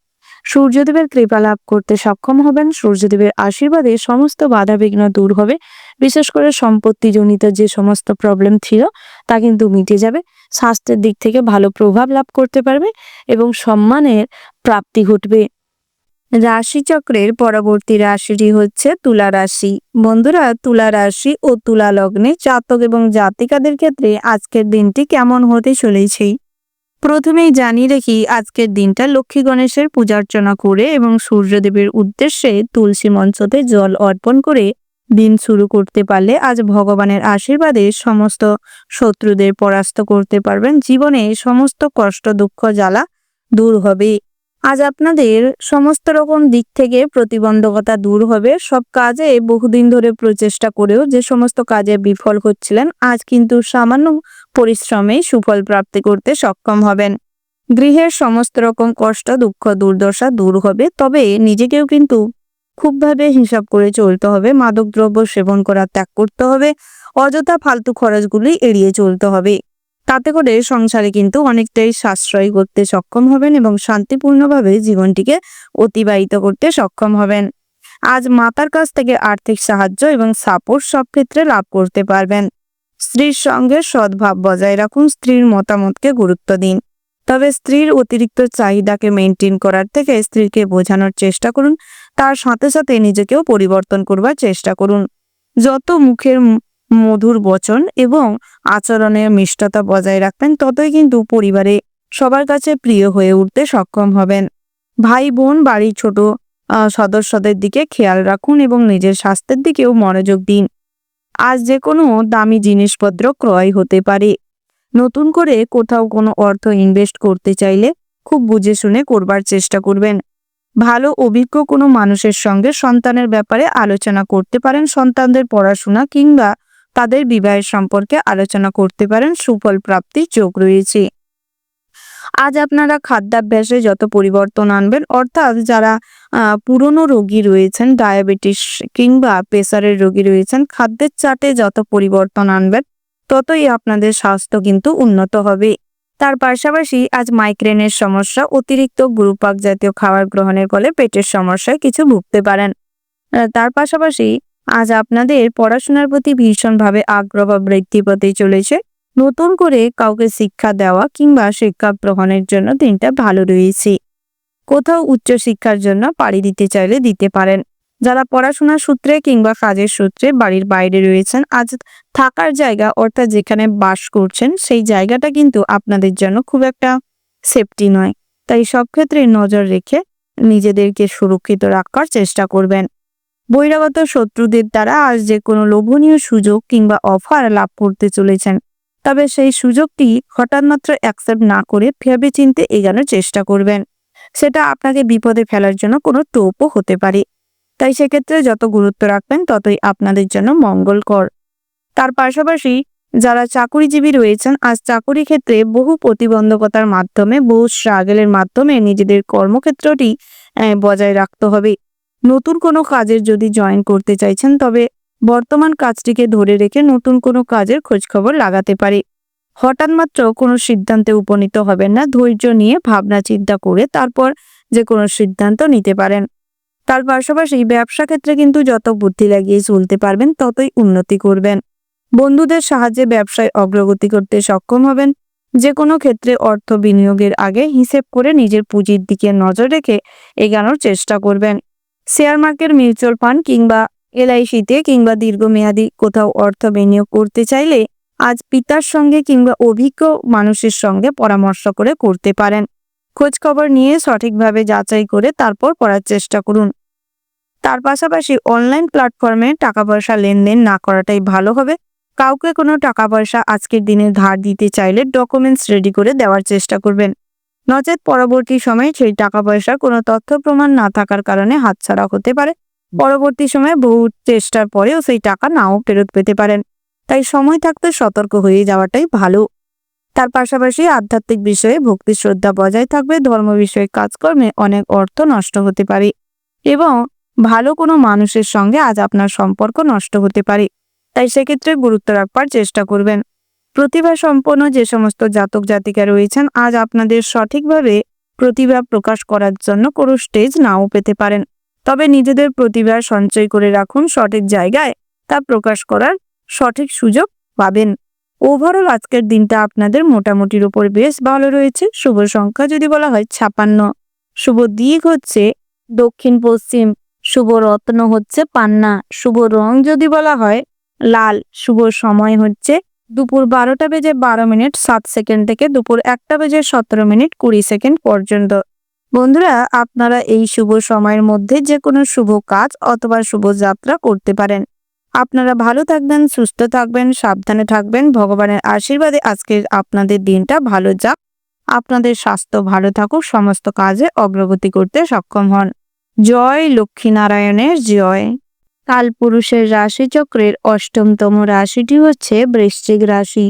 সূর্যদেবের কৃপা লাভ করতে সক্ষম হবেন। সূর্যদেবের আশীর্বাদে সমস্ত বাধা বিঘ্ন দূর হবে। বিশেষ করে সম্পত্তিজনিত যে সমস্ত প্রবলেম ছিল তা কিন্তু মিটে যাবে। স্বাস্থ্যের দিক থেকে ভালো প্রভাব লাভ করতে পারবে এবং সম্মানের প্রাপ্তি ঘটবে। রাশিচক্রের পরবর্তী রাশিটি হচ্ছে তুলা রাশি। বন্ধুরা, তুলা রাশি ও তুলা লগ্নে জাতক এবং জাতিকাদের ক্ষেত্রে আজকের দিনটি কেমন হতে চলেছে। প্রথমেই জানিয়ে রাখি, আজকের দিনটা লক্ষ্মী গণেশের পূজার্চনা করে এবং সূর্যদেবের উদ্দেশ্যে তুলসী মঞ্চতে জল অর্পণ করে দিন শুরু করতে পারলে আজ ভগবানের আশীর্বাদে সমস্ত শত্রুদের পরাস্ত করতে পারবেন। জীবনে সমস্ত কষ্ট, দুঃখ, জ্বালা দূর হবে। আজ আপনাদের সমস্ত রকম দিক থেকে প্রতিবন্ধকতা দূর হবে। সব কাজে বহুদিন ধরে প্রচেষ্টা করেও যে সমস্ত কাজে বিফল হচ্ছিলেন, আজ কিন্তু সামান্য পরিশ্রমে সুফল প্রাপ্তি করতে সক্ষম হবেন। গৃহের সমস্ত রকম কষ্ট, দুঃখ, দুর্দশা দূর হবে। তবে নিজেকেও কিন্তু খুবভাবে হিসাব করে চলতে হবে। মাদকদ্রব্য সেবন করা ত্যাগ করতে হবে। অযথা ফালতু খরচগুলি এড়িয়ে চলতে হবে। তাতে করে সংসারে কিন্তু অনেকটাই সাশ্রয় করতে সক্ষম হবেন এবং শান্তিপূর্ণভাবে জীবনটিকে অতিবাহিত করতে সক্ষম হবেন। আজ মাতার কাছ থেকে আর্থিক সাহায্য এবং সাপোর্ট সব ক্ষেত্রে লাভ করতে পারবেন। স্ত্রীর সঙ্গে সদ্ভাব বজায় রাখুন। স্ত্রীর মতামতকে গুরুত্ব দিন। তবে স্ত্রীর অতিরিক্ত চাহিদাকে মেনটেন করার থেকে স্ত্রীকে বোঝানোর চেষ্টা করুন। তার সাথে সাথে নিজেকেও পরিবর্তন করবার চেষ্টা করুন। যত মুখের মধুর বচন এবং আচরণের মিষ্টতা বজায় রাখবেন, ততই কিন্তু পরিবারে সবার কাছে প্রিয় হয়ে উঠতে সক্ষম হবেন। ভাই বোন, বাড়ির ছোট সদস্যদের দিকে খেয়াল রাখুন এবং নিজের স্বাস্থ্যের দিকেও মনোযোগ দিন। আজ যে কোনো দামি জিনিসপত্র ক্রয় হতে পারে। নতুন করে কোথাও কোনো অর্থ ইনভেস্ট করতে চাইলে খুব বুঝে শুনে করবার চেষ্টা করবেন। ভালো অভিজ্ঞ কোনো মানুষের সঙ্গে সন্তানের ব্যাপারে আলোচনা করতে পারেন। সন্তানদের পড়াশোনা কিংবা তাদের বিবাহের সম্পর্কে আলোচনা করতে পারেন। সুফল প্রাপ্তির যোগ রয়েছে। আজ আপনারা খাদ্যাভ্যাসে যত পরিবর্তন আনবেন, অর্থাৎ যারা পুরনো রোগী রয়েছেন, ডায়াবেটিস কিংবা প্রেসারের রোগী রয়েছেন, খাদ্যের চাটে যত পরিবর্তন আনবেন ততই আপনাদের স্বাস্থ্য কিন্তু উন্নত হবে। তার পাশাপাশি আজ মাইগ্রেনের সমস্যা, অতিরিক্ত গুরুপাক জাতীয় খাবার গ্রহণের ফলে পেটের সমস্যায় কিছু ভুগতে পারেন। তার পাশাপাশি আজ আপনাদের পড়াশোনার প্রতি ভীষণভাবে আগ্রহ বৃদ্ধি পেতে চলেছে। নতুন করে কাউকে শিক্ষা দেওয়া কিংবা শিক্ষা গ্রহণের জন্য দিনটা ভালো রয়েছে। কোথাও উচ্চশিক্ষার জন্য পাড়ি দিতে চাইলে দিতে পারেন। যারা পড়াশোনার সূত্রে কিংবা কাজের সূত্রে বাড়ির বাইরে রয়েছেন, আজ থাকার জায়গা অর্থাৎ যেখানে বাস করছেন সেই জায়গাটা কিন্তু আপনাদের জন্য খুব একটা সেফটি নয়। তাই সব ক্ষেত্রে নজর রেখে নিজেদেরকে সুরক্ষিত রাখার চেষ্টা করবেন। বহিরাগত শত্রুদের দ্বারা আজ যে কোনো লোভনীয় সুযোগ কিংবা অফার লাভ করতে চলেছেন। তবে সেই সুযোগটি হঠাৎ মাত্র অ্যাকসেপ্ট না করে ভেবেচিন্তে এগোনোর চেষ্টা করবেন। সেটা আপনাকে বিপদে ফেলার জন্য কোনো টোপও হতে পারে। তাই সেক্ষেত্রে যত গুরুত্ব রাখবেন ততই আপনাদের জন্য মঙ্গলকর। তার পাশাপাশি যারা চাকুরিজীবী রয়েছেন, আজ চাকুরি ক্ষেত্রে বহু প্রতিবন্ধকতার মাধ্যমে, বহু স্ট্রাগলের মাধ্যমে নিজেদের কর্মক্ষেত্রটি বজায় রাখতে হবে। নতুন কোনো কাজের যদি জয়েন করতে চাইছেন, তবে বর্তমান কাজটিকে ধরে রেখে নতুন কোনো কাজের খোঁজখবর লাগাতে পারে। হঠাৎ মাত্র কোনো সিদ্ধান্তে উপনীত হবেন না। ধৈর্য নিয়ে ভাবনা চিন্তা করে তারপর যে কোনো সিদ্ধান্ত নিতে পারেন। তার পাশাপাশি ব্যবসা ক্ষেত্রে কিন্তু যত বুদ্ধি লাগিয়ে চলতে পারবেন ততই উন্নতি করবেন। বন্ধুদের সাহায্যে ব্যবসায় অগ্রগতি করতে সক্ষম হবেন। যে কোনো ক্ষেত্রে অর্থ বিনিয়োগের আগে হিসেব করে নিজের পুঁজির দিকে নজর রেখে এগানোর চেষ্টা করবেন। শেয়ার মার্কেট, মিউচুয়াল ফান্ড কিংবা এলআইসিতে কিংবা দীর্ঘমেয়াদী কোথাও অর্থ বিনিয়োগ করতে চাইলে আজ পিতার সঙ্গে কিংবা অভিজ্ঞ মানুষের সঙ্গে পরামর্শ করে করতে পারেন। খোঁজ খবর নিয়ে সঠিকভাবে যাচাই করে তারপর করার চেষ্টা করুন। তার পাশাপাশি অনলাইন প্ল্যাটফর্মে টাকা পয়সা লেনদেন না করাটাই ভালো হবে। কাউকে কোনো টাকা পয়সা আজকের দিনে ধার দিতে চাইলে ডকুমেন্টস রেডি করে দেওয়ার চেষ্টা করবেন। নচেত পরবর্তী সময়ে সেই টাকা পয়সার কোনো তথ্য প্রমাণ না থাকার কারণে হাতছাড়া হতে পারে। পরবর্তী সময়ে বহু চেষ্টার পরেও সেই টাকা নাও ফেরত পেতে পারেন। তাই সময় থাকতে সতর্ক হয়ে যাওয়াটাই ভালো। তার পাশাপাশি আধ্যাত্মিক বিষয়ে ভক্তি শ্রদ্ধা বজায় থাকবে। ধর্ম বিষয়ক কাজকর্মে অনেক অর্থ নষ্ট হতে পারে এবং ভালো কোনো মানুষের সঙ্গে আজ আপনার সম্পর্ক নষ্ট হতে পারে। তাই সেক্ষেত্রে গুরুত্ব রাখবার চেষ্টা করবেন। প্রতিভা সম্পন্ন যে সমস্ত জাতক জাতিকা রয়েছেন, আজ আপনাদের সঠিকভাবে প্রতিভা প্রকাশ করার জন্য কোনো স্টেজ নাও পেতে পারেন। তবে নিজেদের প্রতিভা সঞ্চয় করে রাখুন, সঠিক জায়গায় তা প্রকাশ করার সঠিক সুযোগ পাবেন। ওভারঅল আজকের দিনটা আপনাদের মোটামুটির উপর বেশ ভালো রয়েছে। শুভ সংখ্যা যদি বলা হয় 56, শুভ দিক হচ্ছে দক্ষিণ পশ্চিম, শুভ রত্ন হচ্ছে পান্না, শুভ রং যদি বলা হয় লাল, শুভ সময় হচ্ছে দুপুর 12:12:07 থেকে দুপুর 1:17:20 পর্যন্ত। বন্ধুরা, আপনারা এই শুভ সময়ের মধ্যে যে কোনো শুভ কাজ অথবা শুভ যাত্রা করতে পারেন। আপনারা ভালো থাকবেন, সুস্থ থাকবেন, সাবধানে থাকবেন। ভগবানের আশীর্বাদে আজকের আপনাদের দিনটা ভালো যাক, আপনাদের স্বাস্থ্য ভালো থাকুক, সমস্ত কাজে অগ্রগতি করতে সক্ষম হন। জয় লক্ষ্মীনারায়ণের জয়। কালপুরুষের রাশিচক্রের অষ্টমতম রাশিটি হচ্ছে বৃশ্চিক রাশি।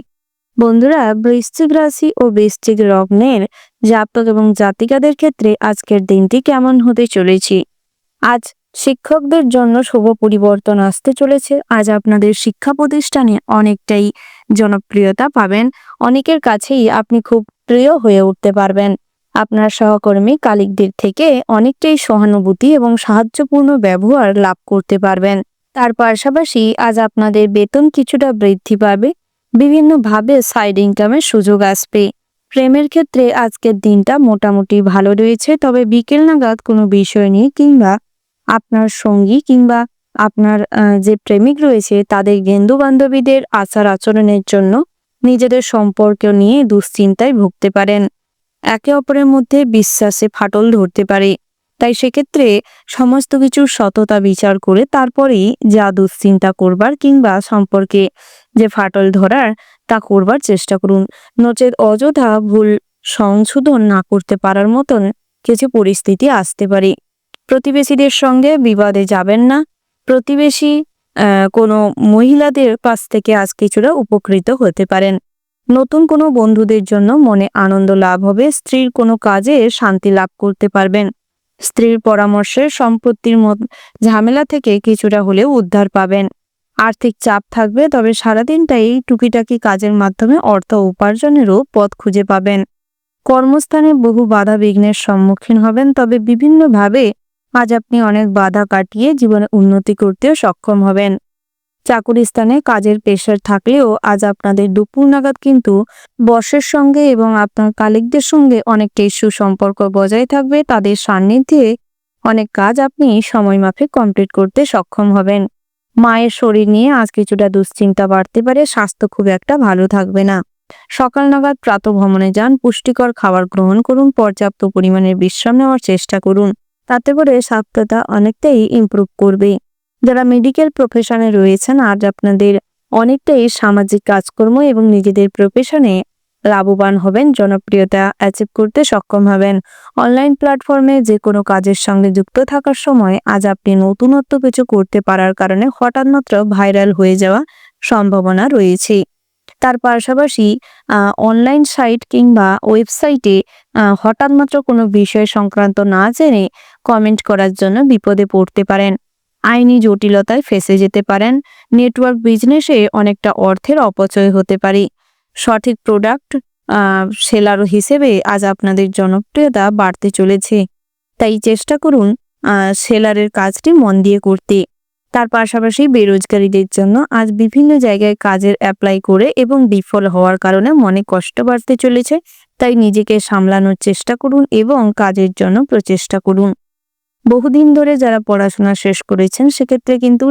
বন্ধুরা, বৃশ্চিক রাশি ও বৃশ্চিক লগ্নের জাতক এবং জাতিকাদের ক্ষেত্রে আজকের দিনটি কেমন হতে চলেছে? আজ শিক্ষকদের জন্য শুভ পরিবর্তন আসতে চলেছে। আজ আপনাদের শিক্ষা প্রতিষ্ঠানে অনেকটাই জনপ্রিয়তা পাবেন। অনেকের কাছেই আপনি খুব প্রিয় হয়ে উঠতে পারবেন। আপনার সহকর্মী কালিকদের থেকে অনেকটাই সহানুভূতি এবং সাহায্যপূর্ণ ব্যবহার লাভ করতে পারবেন। তার পাশাপাশি আজ আপনাদের বেতন কিছুটা বৃদ্ধি পাবে। বিভিন্নভাবে সাইড ইনকামের সুযোগ আসবে। প্রেমের ক্ষেত্রে আজকের দিনটা মোটামুটি ভালো রয়েছে। তবে বিকেল নাগাদ কোনো বিষয় নিয়ে কিংবা আপনার সঙ্গী কিংবা আপনার যে প্রেমিক রয়েছে তাদের বন্ধু বান্ধবীদের আচার আচরণের জন্য নিজেদের সম্পর্ক নিয়ে দুশ্চিন্তায় ভুগতে পারেন। একে অপরের মধ্যে বিশ্বাসে ফাটল ধরতে পারে। তাই সেক্ষেত্রে সমস্ত কিছুর সততা বিচার করে তারপরেই যা দুশ্চিন্তা করবার কিংবা সম্পর্কে যে ফাটল ধরার তা করবার চেষ্টা করুন। নচেত অযথা ভুল সংশোধন না করতে পারার মতন কিছু পরিস্থিতি আসতে পারে। প্রতিবেশীদের সঙ্গে বিবাদে যাবেন না। প্রতিবেশী কোনো মহিলাদের কাছ থেকে আজ কিছুটা উপকৃত হতে পারেন। নতুন কোনো বন্ধুদের জন্য মনে আনন্দ লাভ হবে। স্ত্রীর কোনো কাজে শান্তি লাভ করতে পারবেন। স্ত্রীর পরামর্শে সম্পত্তির ঝামেলা থেকে কিছুটা হলেও উদ্ধার পাবেন। আর্থিক চাপ থাকবে, তবে সারাদিনটাই টুকিটাকি কাজের মাধ্যমে অর্থ উপার্জনেরও পথ খুঁজে পাবেন। কর্মস্থানে বহু বাধা বিঘ্নের সম্মুখীন হবেন, তবে বিভিন্নভাবে আজ আপনি অনেক বাধা কাটিয়ে জীবনে উন্নতি করতেও সক্ষম হবেন। চাকুরি স্থানে কাজের প্রেশার থাকলেও আজ আপনাদের দুপুর নাগাদ কিন্তু বসের সঙ্গে এবং আপনার কালিকদের সঙ্গে অনেকটাই সুসম্পর্ক বজায় থাকবে। তাদের সান্নিধ্যে অনেক কাজ আপনি সময় মাফিক কমপ্লিট করতে সক্ষম হবেন। মায়ের শরীর নিয়ে আজ কিছুটা দুশ্চিন্তা বাড়তে পারে। স্বাস্থ্য খুব একটা ভালো থাকবে না। সকাল নাগাদ প্রাতঃভ্রমণে যান, পুষ্টিকর খাবার গ্রহণ করুন, পর্যাপ্ত পরিমাণের বিশ্রাম নেওয়ার চেষ্টা করুন। তাতে করে স্বাস্থ্যটা অনেকটাই ইমপ্রুভ করবে। যারা মেডিকেল প্রফেশনে রয়েছেন, আজ আপনাদের অনেকটাই সামাজিক কাজকর্ম এবং নিজেদের প্রফেশনে লাভবান হবেন, জনপ্রিয়তা অ্যাচিভ করতে সক্ষম হবেন। অনলাইন প্ল্যাটফর্মে যে কোনো কাজের সঙ্গে যুক্ত থাকার সময় আজ আপনি নতুনত্ব কিছু করতে পারার কারণে হঠাৎ মাত্র ভাইরাল হয়ে যাওয়া সম্ভাবনা রয়েছে। তার পাশাপাশি অনলাইন সাইট কিংবা ওয়েবসাইটে হঠাৎ মাত্র কোনো বিষয় সংক্রান্ত না জেনে কমেন্ট করার জন্য বিপদে পড়তে পারেন। আইনি জটিলতায় ফেঁসে যেতে পারেন। নেটওয়ার্ক বিজনেসে অনেকটা অর্থের অপচয় হতে পারে। সঠিক প্রোডাক্ট সেলার হিসেবে আজ আপনাদের জনপ্রিয়তা বাড়তে চলেছে। তাই চেষ্টা করুন সেলারের কাজটি মন দিয়ে করতে। তার পাশাপাশি বেরোজগারীদের জন্য আজ বিভিন্ন জায়গায় কাজের অ্যাপ্লাই করে এবং বিফল হওয়ার কারণে মনে কষ্ট বাড়তে চলেছে। তাই নিজেকে সামলানোর চেষ্টা করুন এবং কাজের জন্য প্রচেষ্টা করুন। বহুদিন ধরে যারা পড়াশোনা শেষ করেছেন সেক্ষেত্রে কিন্তু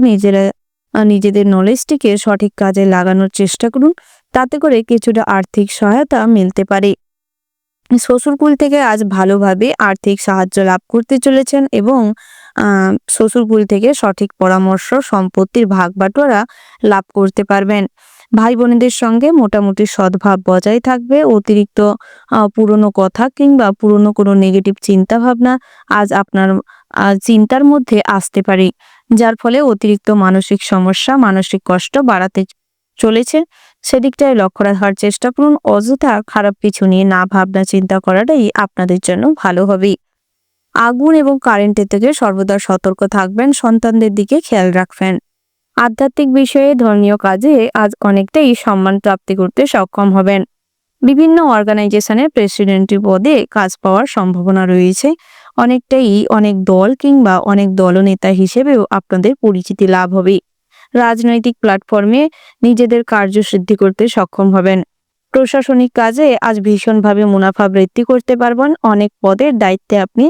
নিজেদের নলেজটিকে সঠিক কাজে লাগানোর চেষ্টা করুন। তাতে করে কিছুটা আর্থিক সহায়তা মিলতে পারে। শ্বশুরকুল থেকে আজ ভালোভাবে আর্থিক সাহায্য লাভ করতে চলেছেন এবং শ্বশুরকুল থেকে সঠিক পরামর্শ, সম্পত্তির ভাগ বাটোয়ারা লাভ করতে পারবেন। ভাই বোনেদের সঙ্গে মোটামুটি সদ্ভাব বজায় থাকবে। অতিরিক্ত পুরনো কথা কিংবা পুরনো কোনো নেগেটিভ চিন্তা ভাবনা আজ আপনার চিন্তার মধ্যে আসতে পারে। যার ফলে অতিরিক্ত মানসিক সমস্যা, মানসিক কষ্ট বাড়াতে চলেছে। সেদিকটায় লক্ষ্য রাখার চেষ্টা করুন। অযথা খারাপ কিছু নিয়ে না ভাবনা চিন্তা করাটাই আপনাদের জন্য ভালো হবে। আগুন এবং কারেন্টের থেকে সর্বদা সতর্ক থাকবেন, সন্তানদের দিকে খেয়াল রাখবেন। আধ্যাত্মিক বিষয়ে, ধর্মীয় কাজে আজ অনেকটাই সম্মান প্রাপ্তি করতে সক্ষম হবেন। বিভিন্ন অর্গানাইজেশনের প্রেসিডেন্টের পদে কাজ পাওয়ার সম্ভাবনা রয়েছে। অনেক দল কিংবা অনেক দলনেতা হিসেবেও আপনাদের পরিচিতি লাভ হবে। রাজনৈতিক প্ল্যাটফর্মে নিজেদের কার্যসিদ্ধি করতে সক্ষম হবেন। প্রশাসনিক কাজে আজ ভীষণভাবে মুনাফা বৃদ্ধি করতে পারবেন। অনেক পদের দায়িত্বে আপনি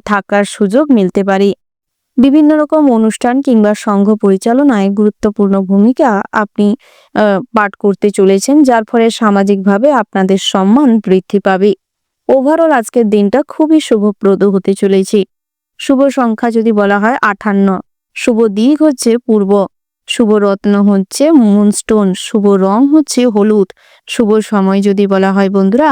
থাকার সুযোগ মিলতে পারে। বিভিন্ন রকম অনুষ্ঠান কিংবা সংঘ পরিচালনায় গুরুত্বপূর্ণ ভূমিকা আপনি পাঠ করতে চলেছেন, যার ফলে সামাজিকভাবে আপনাদের সম্মান বৃদ্ধি পাবে। ওভারঅল আজকের দিনটা খুবই শুভপ্রদ হতে চলেছে। শুভ সংখ্যা যদি বলা হয় 58, শুভ দিক হচ্ছে পূর্ব, শুভ রত্ন হচ্ছে মুনস্টোন, শুভ রং হচ্ছে হলুদ। শুভ সময় যদি বলা হয় বন্ধুরা,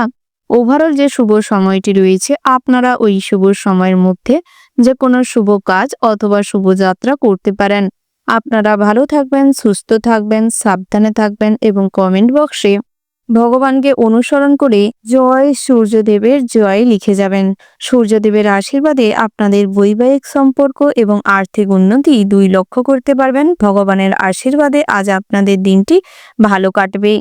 ওভারঅল যে শুভ সময়টি রয়েছে, আপনারা ওই শুভ সময়ের মধ্যে যে কোনো শুভ কাজ অথবা শুভযাত্রা করতে পারেন। আপনারা ভালো থাকবেন, সুস্থ থাকবেন, সাবধানে থাকবেন এবং কমেন্ট বক্সে ভগবানকে অনুসরণ করে জয় সূর্যদেবের জয় লিখে যাবেন। সূর্যদেবের আশীর্বাদে আপনাদের বৈবাহিক সম্পর্ক এবং আর্থিক উন্নতি 2 লক্ষ্য করতে পারবেন। ভগবানের আশীর্বাদে আজ আপনাদের দিনটি ভালো কাটবে।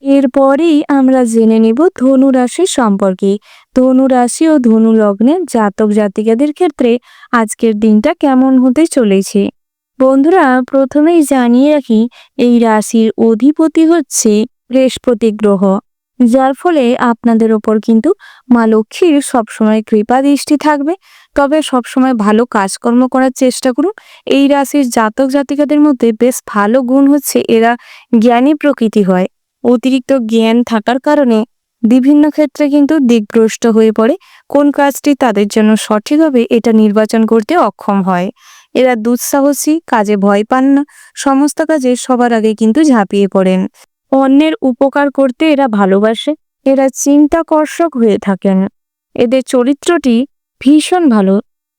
এরপরেই আমরা জেনে নিব ধনু রাশি সম্পর্কে। ধনু রাশি ও ধনু লগ্নের জাতক জাতিকাদের ক্ষেত্রে আজকের দিনটা কেমন হতে চলেছে। বন্ধুরা, প্রথমেই জানিয়ে রাখি, এই রাশির অধিপতি হচ্ছে বৃহস্পতি গ্রহ, যার ফলে আপনাদের ওপর কিন্তু মা লক্ষ্মীর সবসময় কৃপা দৃষ্টি থাকবে। তবে সবসময় ভালো কাজকর্ম করার চেষ্টা করুন। এই রাশির জাতক জাতিকাদের মধ্যে বেশ ভালো গুণ হচ্ছে এরা জ্ঞানী প্রকৃতি হয়। অতিরিক্ত জ্ঞান থাকার কারণে বিভিন্ন ক্ষেত্রে কিন্তু দিকভ্রষ্ট হয়ে পড়ে। কোন কাজটি তাদের জন্য সঠিক হবে এটা নির্বাচন করতে অক্ষম হয়। এরা দুঃসাহসী, কাজে ভয় পান না, সমস্ত কাজে সবার আগে কিন্তু ঝাঁপিয়ে পড়েন। অন্যের উপকার করতে এরা ভালোবাসে। এরা চিন্তাকর্ষক হয়ে থাকেন। এদের চরিত্রটি ভীষণ ভালো,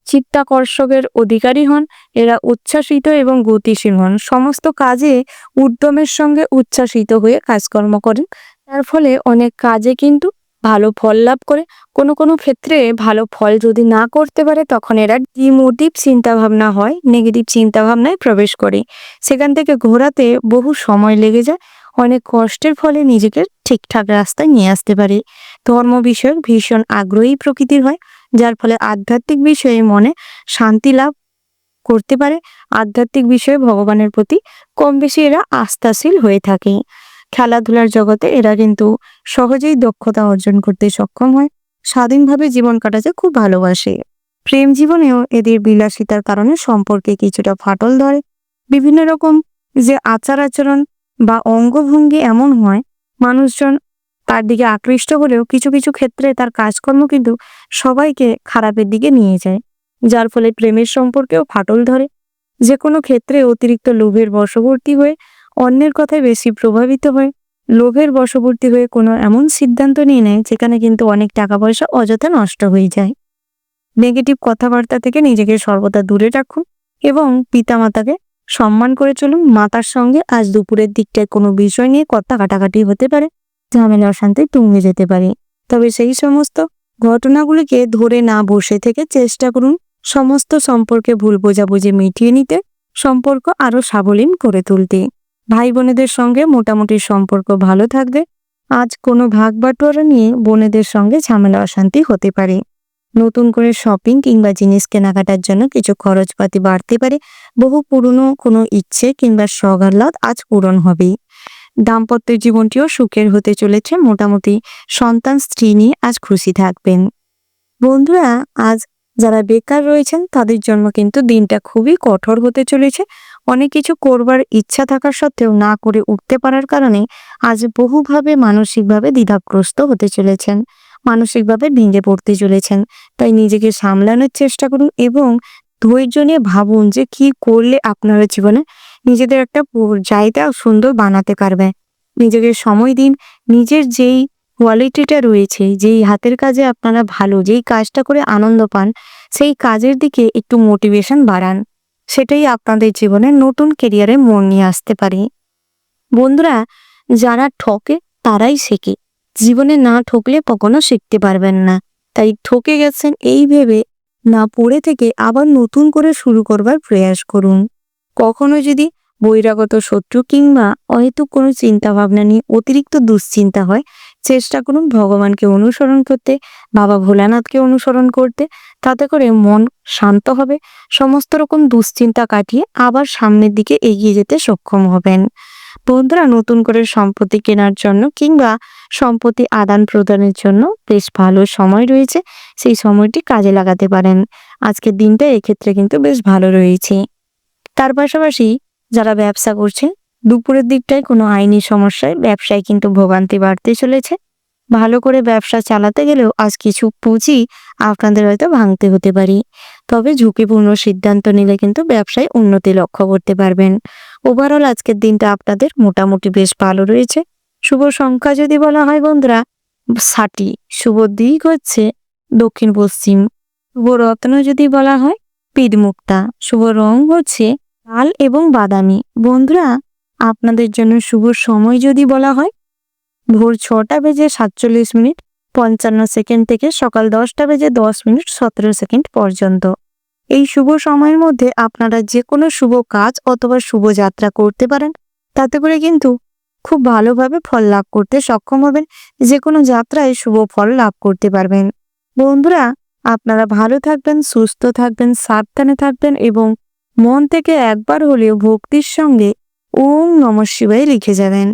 চিত্তাকর্ষকের অধিকারী হন। এরা উচ্ছ্বাসিত এবং গতিশীল হন। সমস্ত কাজে উদ্যমের সঙ্গে উচ্ছ্বাসিত হয়ে কাজকর্ম করেন। তার ফলে অনেক কাজে কিন্তু ভালো ফল লাভ করে। কোনো ক্ষেত্রে ভালো ফল যদি না করতে পারে, তখন এরা ডিমোটিভ চিন্তাভাবনা হয়, নেগেটিভ চিন্তাভাবনায় প্রবেশ করে। সেখান থেকে ঘোরাতে বহু সময় লেগে যায়। অনেক কষ্টের ফলে নিজেকে ঠিকঠাক রাস্তায় নিয়ে আসতে পারে। ধর্ম বিষয়ক ভীষণ আগ্রহী প্রকৃতির হয়, যার ফলে আধ্যাত্মিক বিষয়ে মনে শান্তি লাভ করতে পারে। আধ্যাত্মিক বিষয়ে ভগবানের প্রতি কম বেশি এরা আস্থাশীল হয়ে থাকে। খেলাধুলার জগতে এরা কিন্তু সহজেই দক্ষতা অর্জন করতে সক্ষম হয়। স্বাধীনভাবে জীবন কাটাতে খুব ভালোবাসে। প্রেম জীবনেও এদের বিলাসিতার কারণে সম্পর্কে কিছুটা ফাটল ধরে। বিভিন্ন রকম যে আচার আচরণ বা অঙ্গভঙ্গি এমন হয়, মানুষজন তার দিকে আকৃষ্ট হলেও কিছু ক্ষেত্রে তার কাজকর্ম কিন্তু সবাইকে খারাপের দিকে নিয়ে যায়, যার ফলে প্রেমের সম্পর্কেও ফাটল ধরে। যে কোনো ক্ষেত্রে অতিরিক্ত লোভের বশবর্তী হয়ে অন্যের কথায় বেশি প্রভাবিত হয়। লোভের বশবর্তী হয়ে কোনো এমন সিদ্ধান্ত নিয়ে নেয় যেখানে কিন্তু অনেক টাকা পয়সা অযথা নষ্ট হয়ে যায়। নেগেটিভ কথাবার্তা থেকে নিজেকে সর্বদা দূরে রাখুন এবং পিতামাতাকে সম্মান করে চলুন। মাতার সঙ্গে আজ দুপুরের দিকটায় কোনো বিষয় নিয়ে কথা কাটাকাটি হতে পারে, ঝামেলা অশান্তি তুঙ্গে যেতে পারে। তবে সেই সমস্ত ঘটনাগুলিকে ধরে না বসে থেকে চেষ্টা করুন সমস্ত সম্পর্কে ভুল বোঝাবুঝি মিটিয়ে নিতে, সম্পর্ক আরো সাবলীল করে তুলতে। ভাই বোনেদের সঙ্গে মোটামুটি সম্পর্ক ভালো থাকবে। আজ কোনো ভাগ বাটোয়ারা নিয়ে বোনেদের সঙ্গে ঝামেলা অশান্তি হতে পারে। নতুন করে শপিং কিংবা জিনিস কেনাকাটার জন্য কিছু খরচপাতি বাড়তে পারে। বহু পুরনো কোনো ইচ্ছে কিংবা সগাহ্লাদ আজ পূরণ হবে। দাম্পত্য জীবনটিও সুখের হতে চলেছে। মোটামুটি সন্তান স্ত্রী নিয়ে আজ খুশি থাকবেন। বন্ধুরা, আজ যারা বেকার রয়েছেন তাদের জন্য কিন্তু দিনটা খুবই কঠোর হতে চলেছে। অনেক কিছু করবার ইচ্ছা থাকা সত্ত্বেও না করে উঠতে পারার কারণে আজ বহুভাবে মানসিকভাবে দ্বিধাগ্রস্ত হতে চলেছেন, মানসিকভাবে ভেঙে পড়তে চলেছেন। তাই নিজেকে সামলানোর চেষ্টা করুন এবং ধৈর্য নিয়ে ভাবুন যে কি করলে আপনারা জীবনে নিজেদের একটা জায়গা সুন্দর বানাতে পারবে। নিজেকে সময় দিন। নিজের যেই কোয়ালিটিটা রয়েছে, যেই হাতের কাজে আপনারা ভালো, যেই কাজটা করে আনন্দ পান, সেই কাজের দিকে একটু মোটিভেশন বাড়ান। সেটাই আপনাদের জীবনে নতুন কেরিয়ারে মোড় নিয়ে আসতে পারে। বন্ধুরা, যারা ঠকে তারাই শেখে, জীবনে না ঠকলে কখনো শিখতে পারবেন না। তাই ঠকে গেছেন এই ভেবে না পড়ে থেকে আবার নতুন করে শুরু করবার প্রয়াস করুন। কখনো যদি বহিরাগত শত্রু কিংবা অহেতুক কোনো চিন্তা ভাবনা নিয়ে অতিরিক্ত দুশ্চিন্তা হয়, চেষ্টা করুন ভগবানকে অনুসরণ করতে, বাবা ভোলানাথকে অনুসরণ করতে। তাতে করে মন শান্ত হবে, সমস্ত রকম দুশ্চিন্তা কাটিয়ে আবার সামনের দিকে এগিয়ে যেতে সক্ষম হবেন। বন্ধুরা, নতুন করে সম্পত্তি কেনার জন্য কিংবা সম্পত্তি আদান প্রদানের জন্য বেশ ভালো সময় রয়েছে, সেই সময়টি কাজে লাগাতে পারেন। আজকের দিনটা এক্ষেত্রে কিন্তু বেশ ভালো রয়েছে। তার পাশাপাশি যারা ব্যবসা করছেন, দুপুরের দিকটায় কোনো আইনি সমস্যায় ব্যবসায় কিন্তু ভোগান্তি বাড়তে চলেছে। ভালো করে ব্যবসা চালাতে গেলেও আজ কিছু পুঁজি আপনাদের হয়তো ভাঙতে হতে পারে। তবে ঝুঁকিপূর্ণ সিদ্ধান্ত নিলে কিন্তু ব্যবসায় উন্নতি লক্ষ্য করতে পারবেন। ওভারঅল আজকের দিনটা আপনাদের মোটামুটি বেশ ভালো রয়েছে। শুভ সংখ্যা যদি বলা হয় বন্ধুরা, 60। শুভ দিক হচ্ছে দক্ষিণ পশ্চিম। শুভ রত্ন যদি বলা হয়, পীরমুক্তা। শুভ রং হচ্ছে লাল এবং বাদামি। বন্ধুরা, আপনাদের জন্য শুভ সময় যদি বলা হয়, ভোর 6:47:55 থেকে সকাল 10:10:17 পর্যন্ত। এই শুভ সময়ের মধ্যে আপনারা যে কোনো শুভ কাজ অথবা শুভ যাত্রা করতে পারেন। তাতে করে কিন্তু খুব ভালোভাবে ফল লাভ করতে সক্ষম হবেন। যে কোনো যাত্রায় শুভ ফল লাভ করতে পারবেন। বন্ধুরা, আপনারা ভালো থাকবেন, সুস্থ থাকবেন, সাবধানে থাকবেন এবং মন থেকে একবার হলেও ভক্তির সঙ্গে ওম নমঃ শিবায় লিখে যাবেন,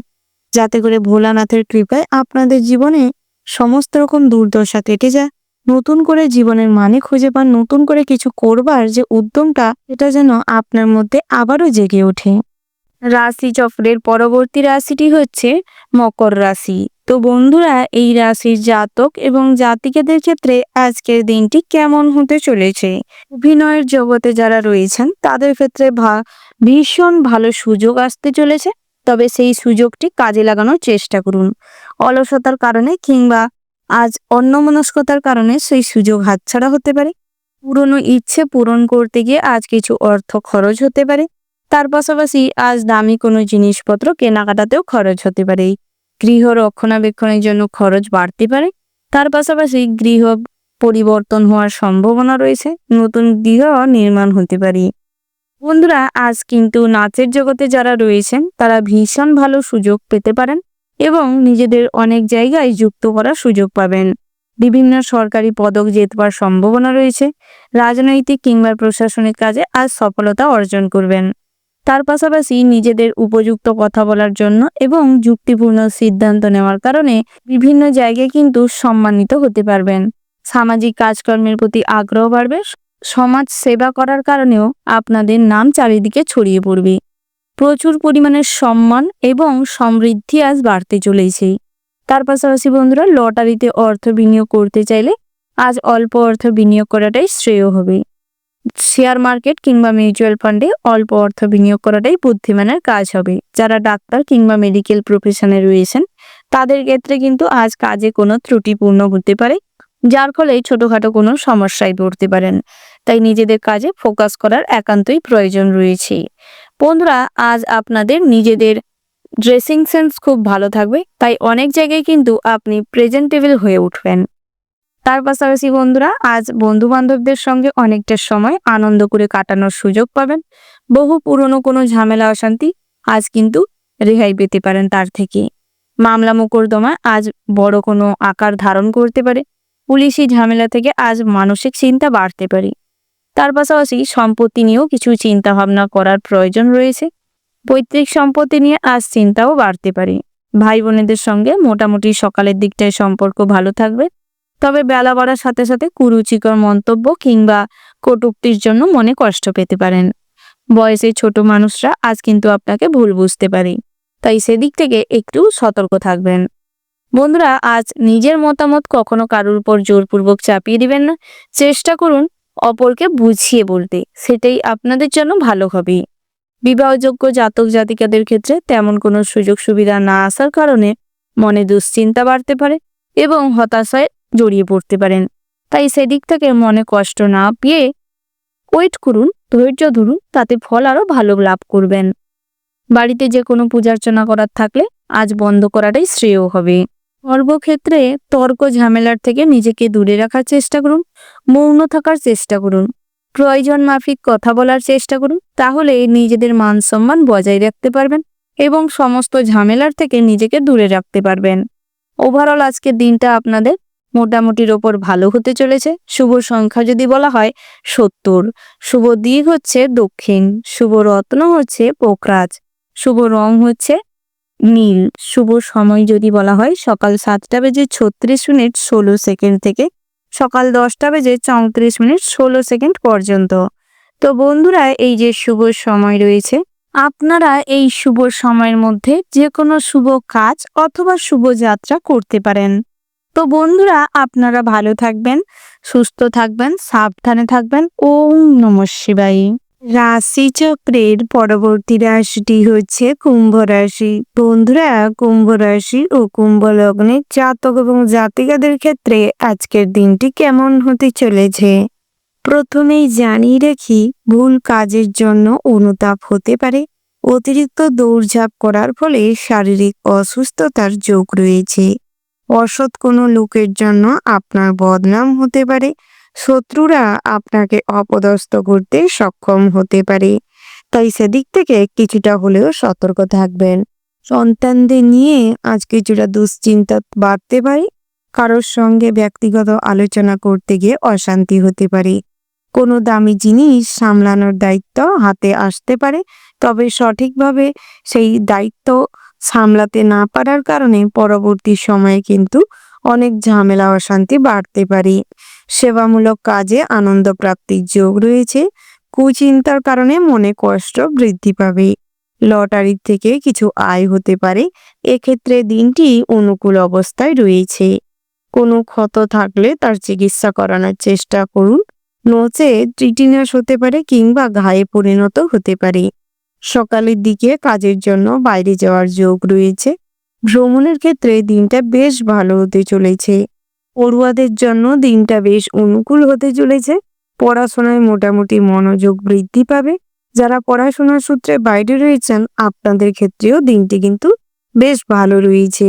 যাতে করে ভোলানাথের কৃপায় আপনাদের জীবনে সমস্ত রকম দুর্দশা কেটে যায়। নতুন করে জীবনের মানে খুঁজে পান, নতুন করে কিছু করবার যে উদ্যমটা, এটা যেন আপনার মধ্যে আবারও জেগে ওঠে। রাশি চক্রের পরবর্তী রাশিটি হচ্ছে মকর রাশি। তো বন্ধুরা, এই রাশির জাতক এবং জাতিকাদের ক্ষেত্রে আজকের দিনটি কেমন হতে চলেছে? অভিনয়ের জগতে যারা রয়েছেন তাদের ক্ষেত্রে ভীষণ ভালো সুযোগ আসতে চলেছে। তবে সেই সুযোগটি কাজে লাগানোর চেষ্টা করুন। অলসতার কারণে কিংবা আজ অন্যমনস্কতার কারণে সেই সুযোগ হাতছাড়া হতে পারে। পুরনো ইচ্ছে পূরণ করতে গিয়ে আজ কিছু অর্থ খরচ হতে পারে। তার পাশাপাশি আজ দামি কোনো জিনিসপত্র কেনাকাটাতেও খরচ হতে পারে। গৃহ রক্ষণাবেক্ষণের জন্য খরচ বাড়তে পারে। তার পাশাপাশি গৃহ পরিবর্তন হওয়ার সম্ভাবনা রয়েছে, নতুন গৃহ নির্মাণ হতে পারে। বন্ধুরা, আজ কিন্তু নাচের জগতে যারা রয়েছেন তারা ভীষণ ভালো সুযোগ পেতে পারেন এবং নিজেদের অনেক জায়গায় যুক্ত করার সুযোগ পাবেন। বিভিন্ন সরকারি পদক জেতবার সম্ভাবনা রয়েছে। রাজনৈতিক কিংবা প্রশাসনিক কাজে আজ সফলতা অর্জন করবেন। তার পাশাপাশি নিজেদের উপযুক্ত কথা বলার জন্য এবং যুক্তিপূর্ণ সিদ্ধান্ত নেওয়ার কারণে বিভিন্ন জায়গায় কিন্তু সম্মানিত হতে পারবেন। সামাজিক কাজকর্মের প্রতি আগ্রহ বাড়বে। সমাজ সেবা করার কারণেও আপনাদের নাম চারিদিকে ছড়িয়ে পড়বে। প্রচুর পরিমাণে সম্মান এবং সমৃদ্ধি আজ বাড়তে চলেছে। তার পাশাপাশি বন্ধুরা, লটারিতে অর্থ বিনিয়োগ করতে চাইলে আজ অল্প অর্থ বিনিয়োগ করাটাই শ্রেয় হবে। শেয়ার মার্কেট কিংবা মিউচুয়াল ফান্ডে অল্প অর্থ বিনিয়োগ করাটাই বুদ্ধিমানের কাজ হবে। যারা ডাক্তার কিংবা মেডিকেল প্রফেশনে রয়েছেন তাদের ক্ষেত্রে কিন্তু আজ কাজে কোনো ত্রুটিপূর্ণ হতে পারে, যার ফলে ছোটখাটো কোনো সমস্যায় পড়তে পারেন। তাই নিজেদের কাজে ফোকাস করার একান্তই প্রয়োজন রয়েছে। বন্ধুরা, আজ আপনাদের নিজেদের ড্রেসিং সেন্স খুব ভালো থাকবে, তাই অনেক জায়গায় কিন্তু আপনি প্রেজেন্টেবল হয়ে উঠবেন। তার পাশাপাশি বন্ধুরা, আজ বন্ধু বান্ধবদের সঙ্গে অনেকটা সময় আনন্দ করে কাটানোর সুযোগ পাবেন। বহু পুরনো কোনো ঝামেলা অশান্তি আজ কিন্তু রেহাই পেতে পারেন তার থেকে। মামলা মোকদ্দমা আজ বড় কোনো আকার ধারণ করতে পারে। পুলিশি ঝামেলা থেকে আজ মানসিক চিন্তা বাড়তে পারে। তার পাশাপাশি সম্পত্তি নিয়েও কিছু চিন্তা ভাবনা করার প্রয়োজন রয়েছে। পৈতৃক সম্পত্তি নিয়ে আজ চিন্তাও বাড়তে পারে। ভাই বোনেদের সঙ্গে মোটামুটি সকালের দিকটায় সম্পর্ক ভালো থাকবে। তবে বেলা বাড়ার সাথে সাথে কুরুচিকর মন্তব্য কিংবা কটূক্তির জন্য মনে কষ্ট পেতে পারেন। বয়সে ছোট মানুষরা আজ কিন্তু আপনাকে ভুল বুঝতে পারে, তাই সেদিক থেকে একটু সতর্ক থাকবেন। বন্ধুরা, আজ নিজের মতামত কখনো কারোর উপর জোরপূর্বক চাপিয়ে দিবেন না। চেষ্টা করুন অপরকে বুঝিয়ে বলতে, সেটাই আপনাদের জন্য ভালো হবে। বিবাহযোগ্য জাতক জাতিকাদের ক্ষেত্রে তেমন কোনো সুযোগ সুবিধা না আসার কারণে মনে দুশ্চিন্তা বাড়তে পারে এবং হতাশায় জড়িয়ে পড়তে পারেন। তাই সেদিক থেকে মনে কষ্ট না পেয়ে ওয়েট করুন, ধৈর্য ধরুন, তাতে ফল আরো ভালো লাভ করবেন। বাড়িতে যে কোনো পূজার্চনা করার থাকলে আজ বন্ধ করাটাই শ্রেয় হবে। কর্মক্ষেত্রে তর্ক ঝামেলার থেকে নিজেকে দূরে রাখার চেষ্টা করুন, মৌন থাকার চেষ্টা করুন, প্রয়োজন মাফিক কথা বলার চেষ্টা করুন, তাহলে নিজেদের মান সম্মান বজায় রাখতে পারবেন এবং সমস্ত ঝামেলার থেকে নিজেকে দূরে রাখতে পারবেন। ওভারঅল আজকের দিনটা আপনাদের মোটামুটির ওপর ভালো হতে চলেছে। শুভ সংখ্যা যদি বলা হয় 70, শুভ দিক হচ্ছে দক্ষিণ, শুভ রত্ন হচ্ছে পোকরাজ, শুভ রং হচ্ছে নীল, শুভ সময় যদি বলা হয় সকাল 7:36 থেকে সকাল 10:34 পর্যন্ত। তো বন্ধুরা, এই যে শুভ সময় রয়েছে, আপনারা এই শুভ সময়ের মধ্যে যে কোনো শুভ কাজ অথবা শুভ যাত্রা করতে পারেন। তো বন্ধুরা, আপনারা ভালো থাকবেন, সুস্থ থাকবেন, সাবধানে থাকবেন। ওম নমঃ শিবায়। রাশিচক্রের পরবর্তী রাশিটি হচ্ছে কুম্ভ রাশি। বন্ধুরা, কুম্ভ রাশি ও কুম্ভ লগ্নের জাতক এবং জাতিকাদের ক্ষেত্রে আজকের দিনটি কেমন হতে চলেছে। প্রথমেই জানিয়ে রাখি, ভুল কাজের জন্য অনুতাপ হতে পারে। অতিরিক্ত দৌড়ঝাঁপ করার ফলে শারীরিক অসুস্থতার যোগ রয়েছে। অসৎ কোনো লোকের জন্য আপনার বদনাম হতে পারে। শত্রুরা আপনাকে অপদস্থ করতে সক্ষম হতে পারে, তাই সেদিক থেকে কিছুটা হলেও সতর্ক থাকবেন। সন্তানদের নিয়ে আজ কিছুটা দুশ্চিন্তা বাড়তে পারে। কারোর সঙ্গে ব্যক্তিগত আলোচনা করতে গিয়ে অশান্তি হতে পারে। কোনো দামি জিনিস সামলানোর দায়িত্ব হাতে আসতে পারে, তবে সঠিকভাবে সেই দায়িত্ব সামলাতে না পারার কারণে পরবর্তী সময়ে কিন্তু অনেক ঝামেলা অশান্তি বাড়তে পারে। সেবামূলক কাজে আনন্দ প্রাপ্তির যোগ রয়েছে। কুচিন্তার কারণে মনে কষ্ট বৃদ্ধি পাবে। লটারির থেকে কিছু আয় হতে পারে। এক্ষেত্রে দিনটি অনুকূল অবস্থায় রয়েছে। কোনো ক্ষত থাকলে তার চিকিৎসা করানোর চেষ্টা করুন, নচেত টিটিনাস হতে পারে কিংবা ঘায়ে পরিণত হতে পারে। সকালের দিকে কাজের জন্য বাইরে যাওয়ার যোগ রয়েছে। ভ্রমণের ক্ষেত্রে দিনটা বেশ ভালো হতে চলেছে। পড়ুয়াদের জন্য দিনটা বেশ অনুকূল হতে চলেছে। পড়াশোনায় মোটামুটি মনোযোগ বৃদ্ধি পাবে। যারা পড়াশোনার সূত্রে বাইরে রয়েছেন, আপনাদের ক্ষেত্রেও দিনটি কিন্তু বেশ ভালো রয়েছে।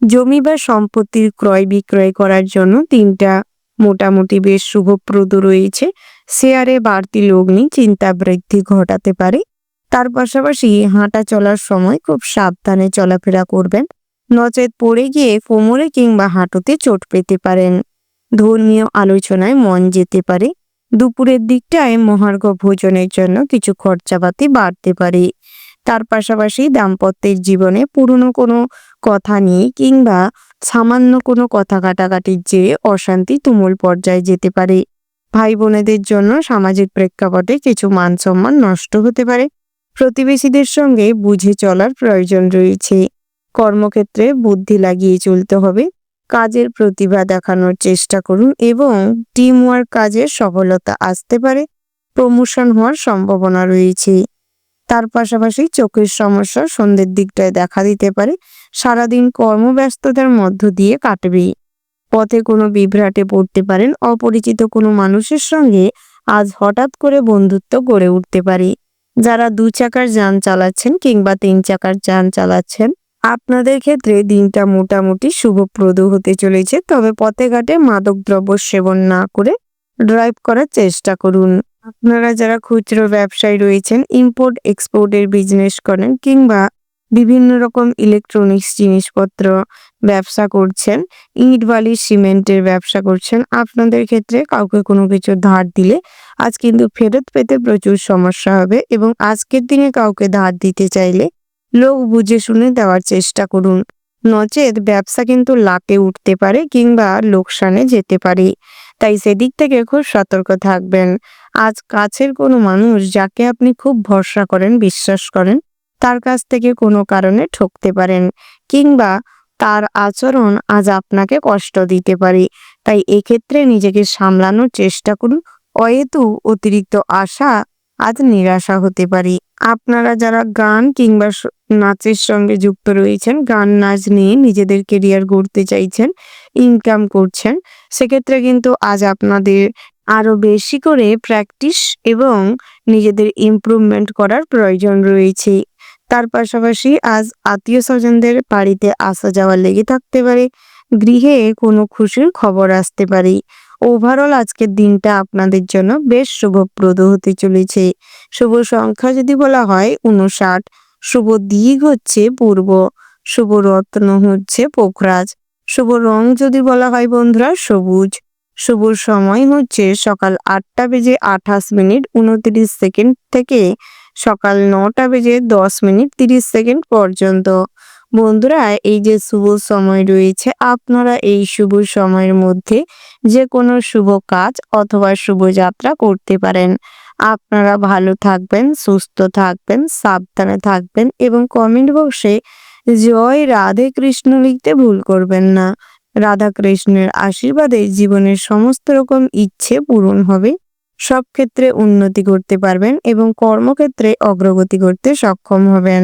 জমি বা সম্পত্তির ক্রয় বিক্রয় করার জন্য দিনটা মোটামুটি বেশ শুভপ্রদ রয়েছে। শেয়ারে বাড়তি লগ্নি চিন্তা বৃদ্ধি ঘটাতে পারে। তার পাশাপাশি হাঁটা চলার সময় খুব সাবধানে চলাফেরা করবেন, নচেত পড়ে গিয়ে কোমরে কিংবা হাঁটুতে চোট পেতে পারেন। ধর্মীয় আলোচনায় মন যেতে পারে। দুপুরের দিকটায় মহার্ঘ ভোজনের জন্য কিছু খরচাপাতি বাড়তে পারে। তার পাশাপাশি দাম্পত্যের জীবনে পুরনো কোনো কথা নিয়ে কিংবা সামান্য কোনো কথা কাটাকাটির চেয়ে অশান্তি তুমুল পর্যায়ে যেতে পারে। ভাই বোনেদের জন্য সামাজিক প্রেক্ষাপটে কিছু মান সম্মান নষ্ট হতে পারে। প্রতিবেশীদের সঙ্গে বুঝে চলার প্রয়োজন রয়েছে। কর্মক্ষেত্রে বুদ্ধি লাগিয়ে চলতে হবে। কাজের প্রতিভা দেখানোর চেষ্টা করুন এবং টিম ওয়ার্ক কাজে সফলতা আসতে পারে। প্রমোশন হওয়ার সম্ভাবনা রয়েছে। তার পাশাপাশি চোখের সমস্যা সন্ধ্যের দিকটায় দেখা দিতে পারে। সারাদিন কর্মব্যস্ততার মধ্য দিয়ে কাটবে। পথে কোনো বিভ্রাটে পড়তে পারেন। অপরিচিত কোনো মানুষের সঙ্গে আজ হঠাৎ করে বন্ধুত্ব গড়ে উঠতে পারে। যারা 2 চাকার যান চালাচ্ছেন কিংবা 3 চাকার যান চালাচ্ছেন, আপনাদের ক্ষেত্রে দিনটা মোটামুটি শুভপ্রদ হতে চলেছে। তবে পথে ঘাটে মাদকদ্রব্য সেবন না করে ড্রাইভ করার চেষ্টা করুন। আপনারা যারা খুচরো ব্যবসায়ী রয়েছেন, ইম্পোর্ট এক্সপোর্টের বিজনেস করেন কিংবা বিভিন্ন রকম ইলেকট্রনিক্স জিনিসপত্র ব্যবসা করছেন, ইট বালি সিমেন্টের ব্যবসা করছেন, আপনাদের ক্ষেত্রে কাউকে কোনো কিছু ধার দিলে আজ কিন্তু ফেরত পেতে প্রচুর সমস্যা হবে এবং আজকের দিনে কাউকে ধার দিতে চাইলে লোক বুঝে শুনে দেওয়ার চেষ্টা করুন, নচেত ব্যবসা কিন্তু লাটে উঠতে পারে কিংবা লোকসানে যেতে পারে। তাই সেদিক থেকে খুব সতর্ক থাকবেন। আজ কাছের কোনো মানুষ যাকে আপনি খুব ভরসা করেন, বিশ্বাস করেন, তার কাছ থেকে কোনো কারণে ঠকতে পারেন কিংবা তার আচরণ আজ আপনাকে কষ্ট দিতে পারে। তাই এক্ষেত্রে নিজেকে সামলানোর চেষ্টা করুন। অহেতু অতিরিক্ত আশা আজ নিরাশা হতে পারে। আপনারা যারা গান কিংবা নাচের সঙ্গে যুক্ত রয়েছেন, গান নাচ নিয়ে নিজেদের কেরিয়ার গড়তে চাইছেন, ইনকাম করছেন, সেক্ষেত্রে কিন্তু আজ আপনাদের আরো বেশি করে প্র্যাকটিস এবং নিজেদের ইমপ্রুভমেন্ট করার প্রয়োজন রয়েছে। তার পাশাপাশি আজ আত্মীয় স্বজনদের বাড়িতে আসা যাওয়া লেগে থাকতে পারে। গৃহে কোনো খুশির খবর আসতে পারে। ওভারঅল আজকের দিনটা আপনাদের জন্য বেশ শুভপ্রদ হতে চলেছে। শুভ সংখ্যা যদি বলা হয় 59, শুভ দিক হচ্ছে পূর্ব, শুভ রত্ন হচ্ছে পোখরাজ, শুভ রং যদি বলা হয় বন্ধুরা সবুজ, শুভ সময় হচ্ছে সকাল 8টা বেজে 28 মিনিট 29 সেকেন্ড থেকে সকাল 9টা বেজে 10 মিনিট 30 সেকেন্ড পর্যন্ত। বন্ধুরা, এই যে শুভ সময় রয়েছে, আপনারা এই শুভ সময়ের মধ্যে যে কোনো শুভ কাজ অথবা শুভযাত্রা করতে পারেন। আপনারা ভালো থাকবেন, সুস্থ থাকবেন, সাবধানে থাকবেন এবং কমেন্ট বক্সে জয় রাধে কৃষ্ণ লিখতে ভুল করবেন না। রাধা কৃষ্ণের আশীর্বাদে জীবনের সমস্ত রকম ইচ্ছে পূরণ হবে। সব ক্ষেত্রে উন্নতি করতে পারবেন এবং কর্মক্ষেত্রে অগ্রগতি করতে সক্ষম হবেন।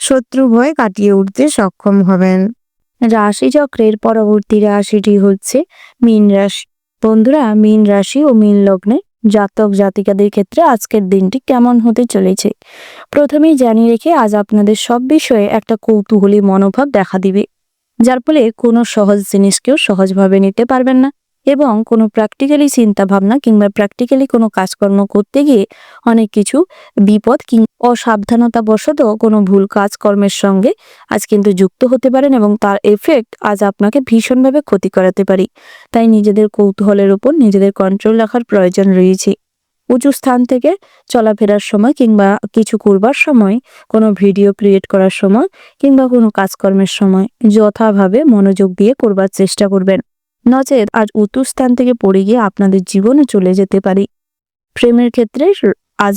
শত্রু ভয় কাটিয়ে উঠতে সক্ষম হবেন। রাশিচক্রের পরবর্তী রাশিটি হচ্ছে মীন রাশি। বন্ধুরা, মীন রাশি ও মীন লগ্নে জাতক জাতিকাদের ক্ষেত্রে আজকের দিনটি কেমন হতে চলেছে প্রথমেই জানিয়ে রেখে আজ আপনাদের সব বিষয়ে একটা কৌতূহলী মনোভাব দেখা দিবে, যার ফলে কোনো সহজ জিনিসকেও সহজভাবে নিতে পারবেন না এবং কোনো প্র্যাকটিক্যালি চিন্তা ভাবনা কিংবা প্র্যাকটিক্যালি কোনো কাজকর্ম করতে গিয়ে অনেক কিছু বিপদ কিংবা অসাবধানতাবশত কোনো ভুল কাজকর্মের সঙ্গে আজ কিন্তু যুক্ত হতে পারেন এবং তার এফেক্ট আজ আপনাকে ভীষণভাবে ক্ষতি করাতে পারে। তাই নিজেদের কৌতূহলের উপর নিজেদের কন্ট্রোল রাখার প্রয়োজন রয়েছে। উঁচু স্থান থেকে চলাফেরার সময় কিংবা কিছু করবার সময়, কোনো ভিডিও ক্রিয়েট করার সময় কিংবা কোনো কাজকর্মের সময় যথাভাবে মনোযোগ দিয়ে করবার চেষ্টা করবেন, নচেত আজ উঁচু স্থান থেকে পড়ে গিয়ে আপনাদের জীবনে চলে যেতে পারে। প্রেমের ক্ষেত্রে আজ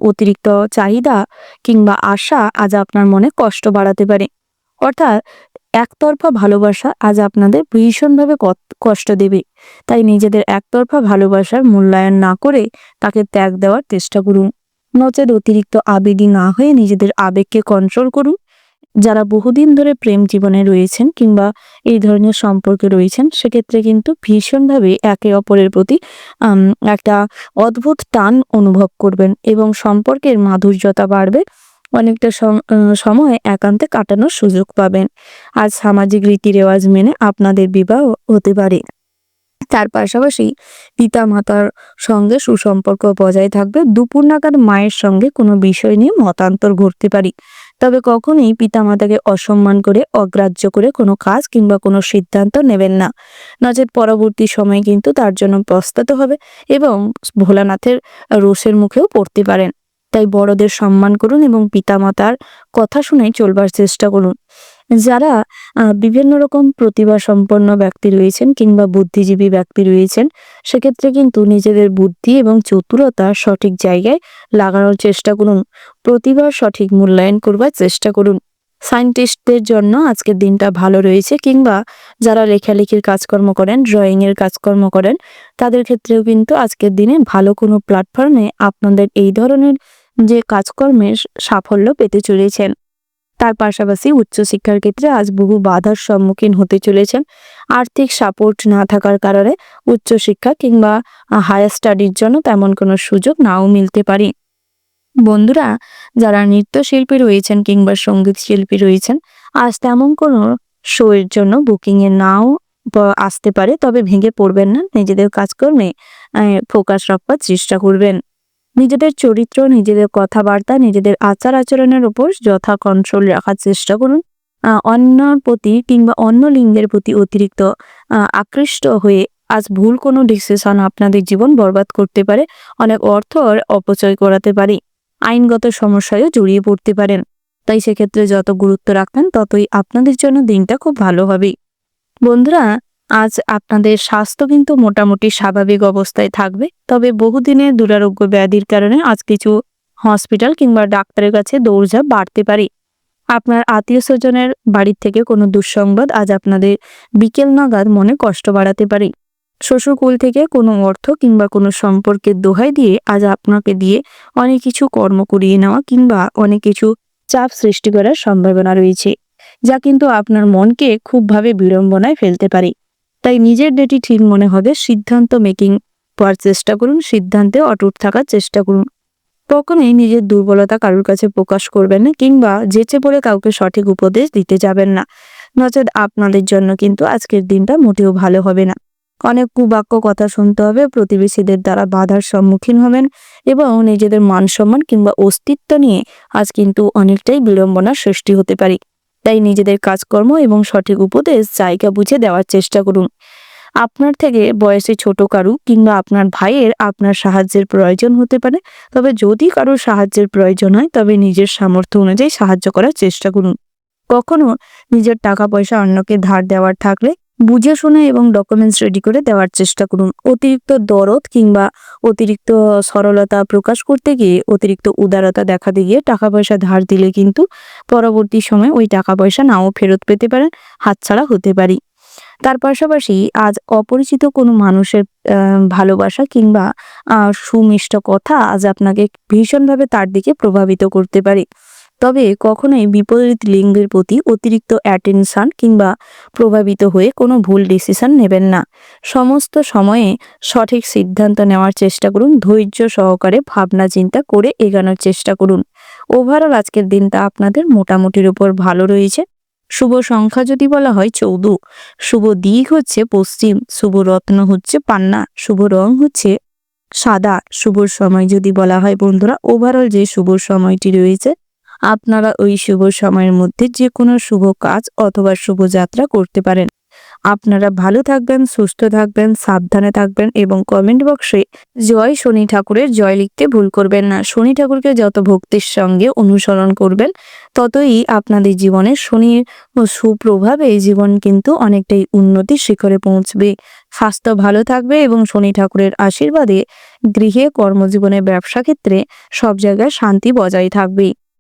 অতিরিক্ত চাহিদা কিংবা আশা আজ আপনার মনে কষ্ট বাড়াতে পারে, অর্থাৎ একতরফা ভালোবাসা আজ আপনাদের ভীষণভাবে কষ্ট দেবে। তাই নিজেদের একতরফা ভালোবাসার মূল্যায়ন না করে তাকে ত্যাগ দেওয়ার চেষ্টা করুন, নচেত অতিরিক্ত আবেগী না হয়ে নিজেদের আবেগকে কন্ট্রোল করুন। যারা বহুদিন ধরে প্রেম জীবনে রয়েছেন কিংবা এই ধরনের সম্পর্কে রয়েছেন, সেক্ষেত্রে কিন্তু ভীষণভাবে একে অপরের প্রতি একটা অদ্ভুত টান অনুভব করবেন এবং সম্পর্কের মাধুর্যতা বাড়বে। অনেকটা সময় একান্তে কাটানোর সুযোগ পাবেন। আজ সামাজিক রীতি রেওয়াজ মেনে আপনাদের বিবাহ হতে পারে। তার পাশাপাশি পিতা মাতার সঙ্গে সুসম্পর্ক বজায় থাকবে। দুপুর নাগাদ মায়ের সঙ্গে কোনো বিষয় নিয়ে মতান্তর ঘটতে পারে, তবে কখনোই পিতামাতাকে অসম্মান করে অগ্রাহ্য করে কোনো কাজ কিংবা কোনো সিদ্ধান্ত নেবেন না, নচেত পরবর্তী সময়ে কিন্তু তার জন্য পস্তাতে হবে এবং ভোলানাথের রোষের মুখেও পড়তে পারেন। তাই বড়দের সম্মান করুন এবং পিতামাতার কথা শুনে চলবার চেষ্টা করুন। যারা বিভিন্ন রকম প্রতিভা সম্পন্ন ব্যক্তি রয়েছেন কিংবা বুদ্ধিজীবী ব্যক্তি রয়েছেন, সেক্ষেত্রে কিন্তু নিজেদের বুদ্ধি এবং চতুরতা সঠিক জায়গায় লাগানোর চেষ্টা করুন। প্রতিভার সঠিক মূল্যায়ন করবার চেষ্টা করুন। সায়েন্টিস্টদের জন্য আজকের দিনটা ভালো রয়েছে, কিংবা যারা লেখালেখির কাজকর্ম করেন, ড্রয়িংয়ের কাজকর্ম করেন, তাদের ক্ষেত্রেও কিন্তু আজকের দিনে ভালো কোনো প্ল্যাটফর্মে আপনাদের এই ধরনের যে কাজকর্মের সাফল্য পেতে চলেছেন। তার পাশাপাশি উচ্চশিক্ষার ক্ষেত্রে আজ বহু বাধার সম্মুখীন হতে চলেছেন। আর্থিক সাপোর্ট না থাকার কারণে উচ্চশিক্ষা কিংবা হায়ার স্টাডির জন্য তেমন কোনো সুযোগ নাও মিলতে পারে। বন্ধুরা, যারা নৃত্যশিল্পী রয়েছেন কিংবা সঙ্গীত শিল্পী রয়েছেন, আজ তেমন কোনো শো এর জন্য বুকিংয়ে নাও আসতে পারে, তবে ভেঙে পড়বেন না। নিজেদের কাজকর্মে ফোকাস রাখবার চেষ্টা করবেন। নিজেদের চরিত্র, নিজেদের কথাবার্তা, নিজেদের আচার আচরণের উপর যথা কন্ট্রোল রাখার চেষ্টা করুন। অন্যর প্রতি কিংবা অন্য লিঙ্গের প্রতি অতিরিক্ত আকৃষ্ট হয়ে আজ ভুল কোনো ডিসিশন আপনাদের জীবন বরবাদ করতে পারে, অনেক অর্থ অপচয় করাতে পারে, আইনগত সমস্যায়ও জড়িয়ে পড়তে পারেন। তাই সেক্ষেত্রে যত গুরুত্ব রাখবেন ততই আপনাদের জন্য দিনটা খুব ভালো হবে। বন্ধুরা, আজ আপনাদের স্বাস্থ্য কিন্তু মোটামুটি স্বাভাবিক অবস্থায় থাকবে, তবে বহুদিনের দুরারোগ্য ব্যাধির কারণে আজ কিছু হসপিটাল কিংবা ডাক্তারের কাছে দৌড়ঝাঁপ বাড়তে পারে। আপনার আত্মীয় স্বজনের বাড়ির থেকে কোনো দুঃসংবাদ আজ আপনাদের বিকেল নাগাদ মনে কষ্ট বাড়াতে পারে। শ্বশুরকুল থেকে কোনো অর্থ কিংবা কোনো সম্পর্কের দোহাই দিয়ে আজ আপনাকে দিয়ে অনেক কিছু কর্ম করিয়ে নেওয়া কিংবা অনেক কিছু চাপ সৃষ্টি করার সম্ভাবনা রয়েছে, যা কিন্তু আপনার মনকে খুবভাবে বিড়ম্বনায় ফেলতে পারে। তাই নিজের যেটি ঠিক মনে হবে সিদ্ধান্ত মেকিং করার চেষ্টা করুন, সিদ্ধান্তে অটুট থাকার চেষ্টা করুন। কখনোই নিজের দুর্বলতা কারোর কাছে প্রকাশ করবেন না কিংবা যেচে বলে কাউকে সঠিক উপদেশ দিতে যাবেন না। নচেৎ আপনাদের জন্য কিন্তু আজকের দিনটা মোটেও ভালো হবে না। অনেক কুবাক্য কথা শুনতে হবে, প্রতিবেশীদের দ্বারা বাধার সম্মুখীন হবেন এবং নিজেদের মান সম্মান কিংবা অস্তিত্ব নিয়ে আজ কিন্তু অনেকটাই বিড়ম্বনার সৃষ্টি হতে পারে। তাই নিজেদের কাজকর্ম এবং সঠিক উপদেশ জায়গা বুঝে দেওয়ার চেষ্টা করুন। আপনার থেকে বয়সে ছোট কারু কিংবা আপনার ভাইয়ের আপনার সাহায্যের প্রয়োজন হতে পারে। তবে যদি কারোর সাহায্যের প্রয়োজন হয় তবে নিজের সামর্থ্য অনুযায়ী সাহায্য করার চেষ্টা করুন। কখনো নিজের টাকা পয়সা অন্যকে ধার দেওয়ার থাকলে বুঝে শুনে এবং ডকুমেন্টস রেডি করে দেওয়ার চেষ্টা করুন। অতিরিক্ত দরদ কিংবা অতিরিক্ত সরলতা প্রকাশ করতে গিয়ে অতিরিক্ত উদারতা দেখাতে গিয়ে টাকা পয়সা ধার দিলে কিন্তু পরবর্তী সময়ে ওই টাকা পয়সা নাও ফেরত পেতে পারেন, হাতছাড়া হতে পারি। তার পাশাপাশি আজ অপরিচিত কোনো মানুষের ভালোবাসা কিংবা সুমিষ্ট কথা আজ আপনাকে ভীষণভাবে তার দিকে প্রভাবিত করতে পারে। তবে কখনোই বিপরীত লিঙ্গের প্রতি অতিরিক্ত অ্যাটেনশন কিংবা প্রভাবিত হয়ে কোনো ভুল ডিসিশন নেবেন না। সমস্ত সময়ে সঠিক সিদ্ধান্ত নেওয়ার চেষ্টা করুন, ধৈর্য সহকারে ভাবনা চিন্তা করে এগোনোর চেষ্টা করুন। ওভারঅল আজকের দিনটা আপনাদের মোটামুটির উপর ভালো রয়েছে। শুভ সংখ্যা যদি বলা হয় 14, শুভ দিক হচ্ছে পশ্চিম, শুভ রত্ন হচ্ছে পান্না, শুভ রং হচ্ছে সাদা। শুভ সময় যদি বলা হয় বন্ধুরা, ওভারঅল যে শুভ সময়টি রয়েছে আপনারা ওই শুভ সময়ের মধ্যে যে কোনো শুভ কাজ অথবা শুভ যাত্রা করতে পারেন। আপনারা ভালো থাকবেন, সুস্থ থাকবেন, সাবধানে থাকবেন এবং কমেন্ট বক্সে জয় শনি ঠাকুরের জয় লিখতে ভুল করবেন না। শনি ঠাকুরকে যত ভক্তির সঙ্গে অনুসরণ করবেন ততই আপনাদের জীবনে শনির সুপ্রভাবে জীবন কিন্তু অনেকটাই উন্নতির শিখরে পৌঁছবে। স্বাস্থ্য ভালো থাকবে এবং শনি ঠাকুরের আশীর্বাদে গৃহে, কর্মজীবনে, ব্যবসা ক্ষেত্রে সব জায়গায় শান্তি বজায় থাকবে।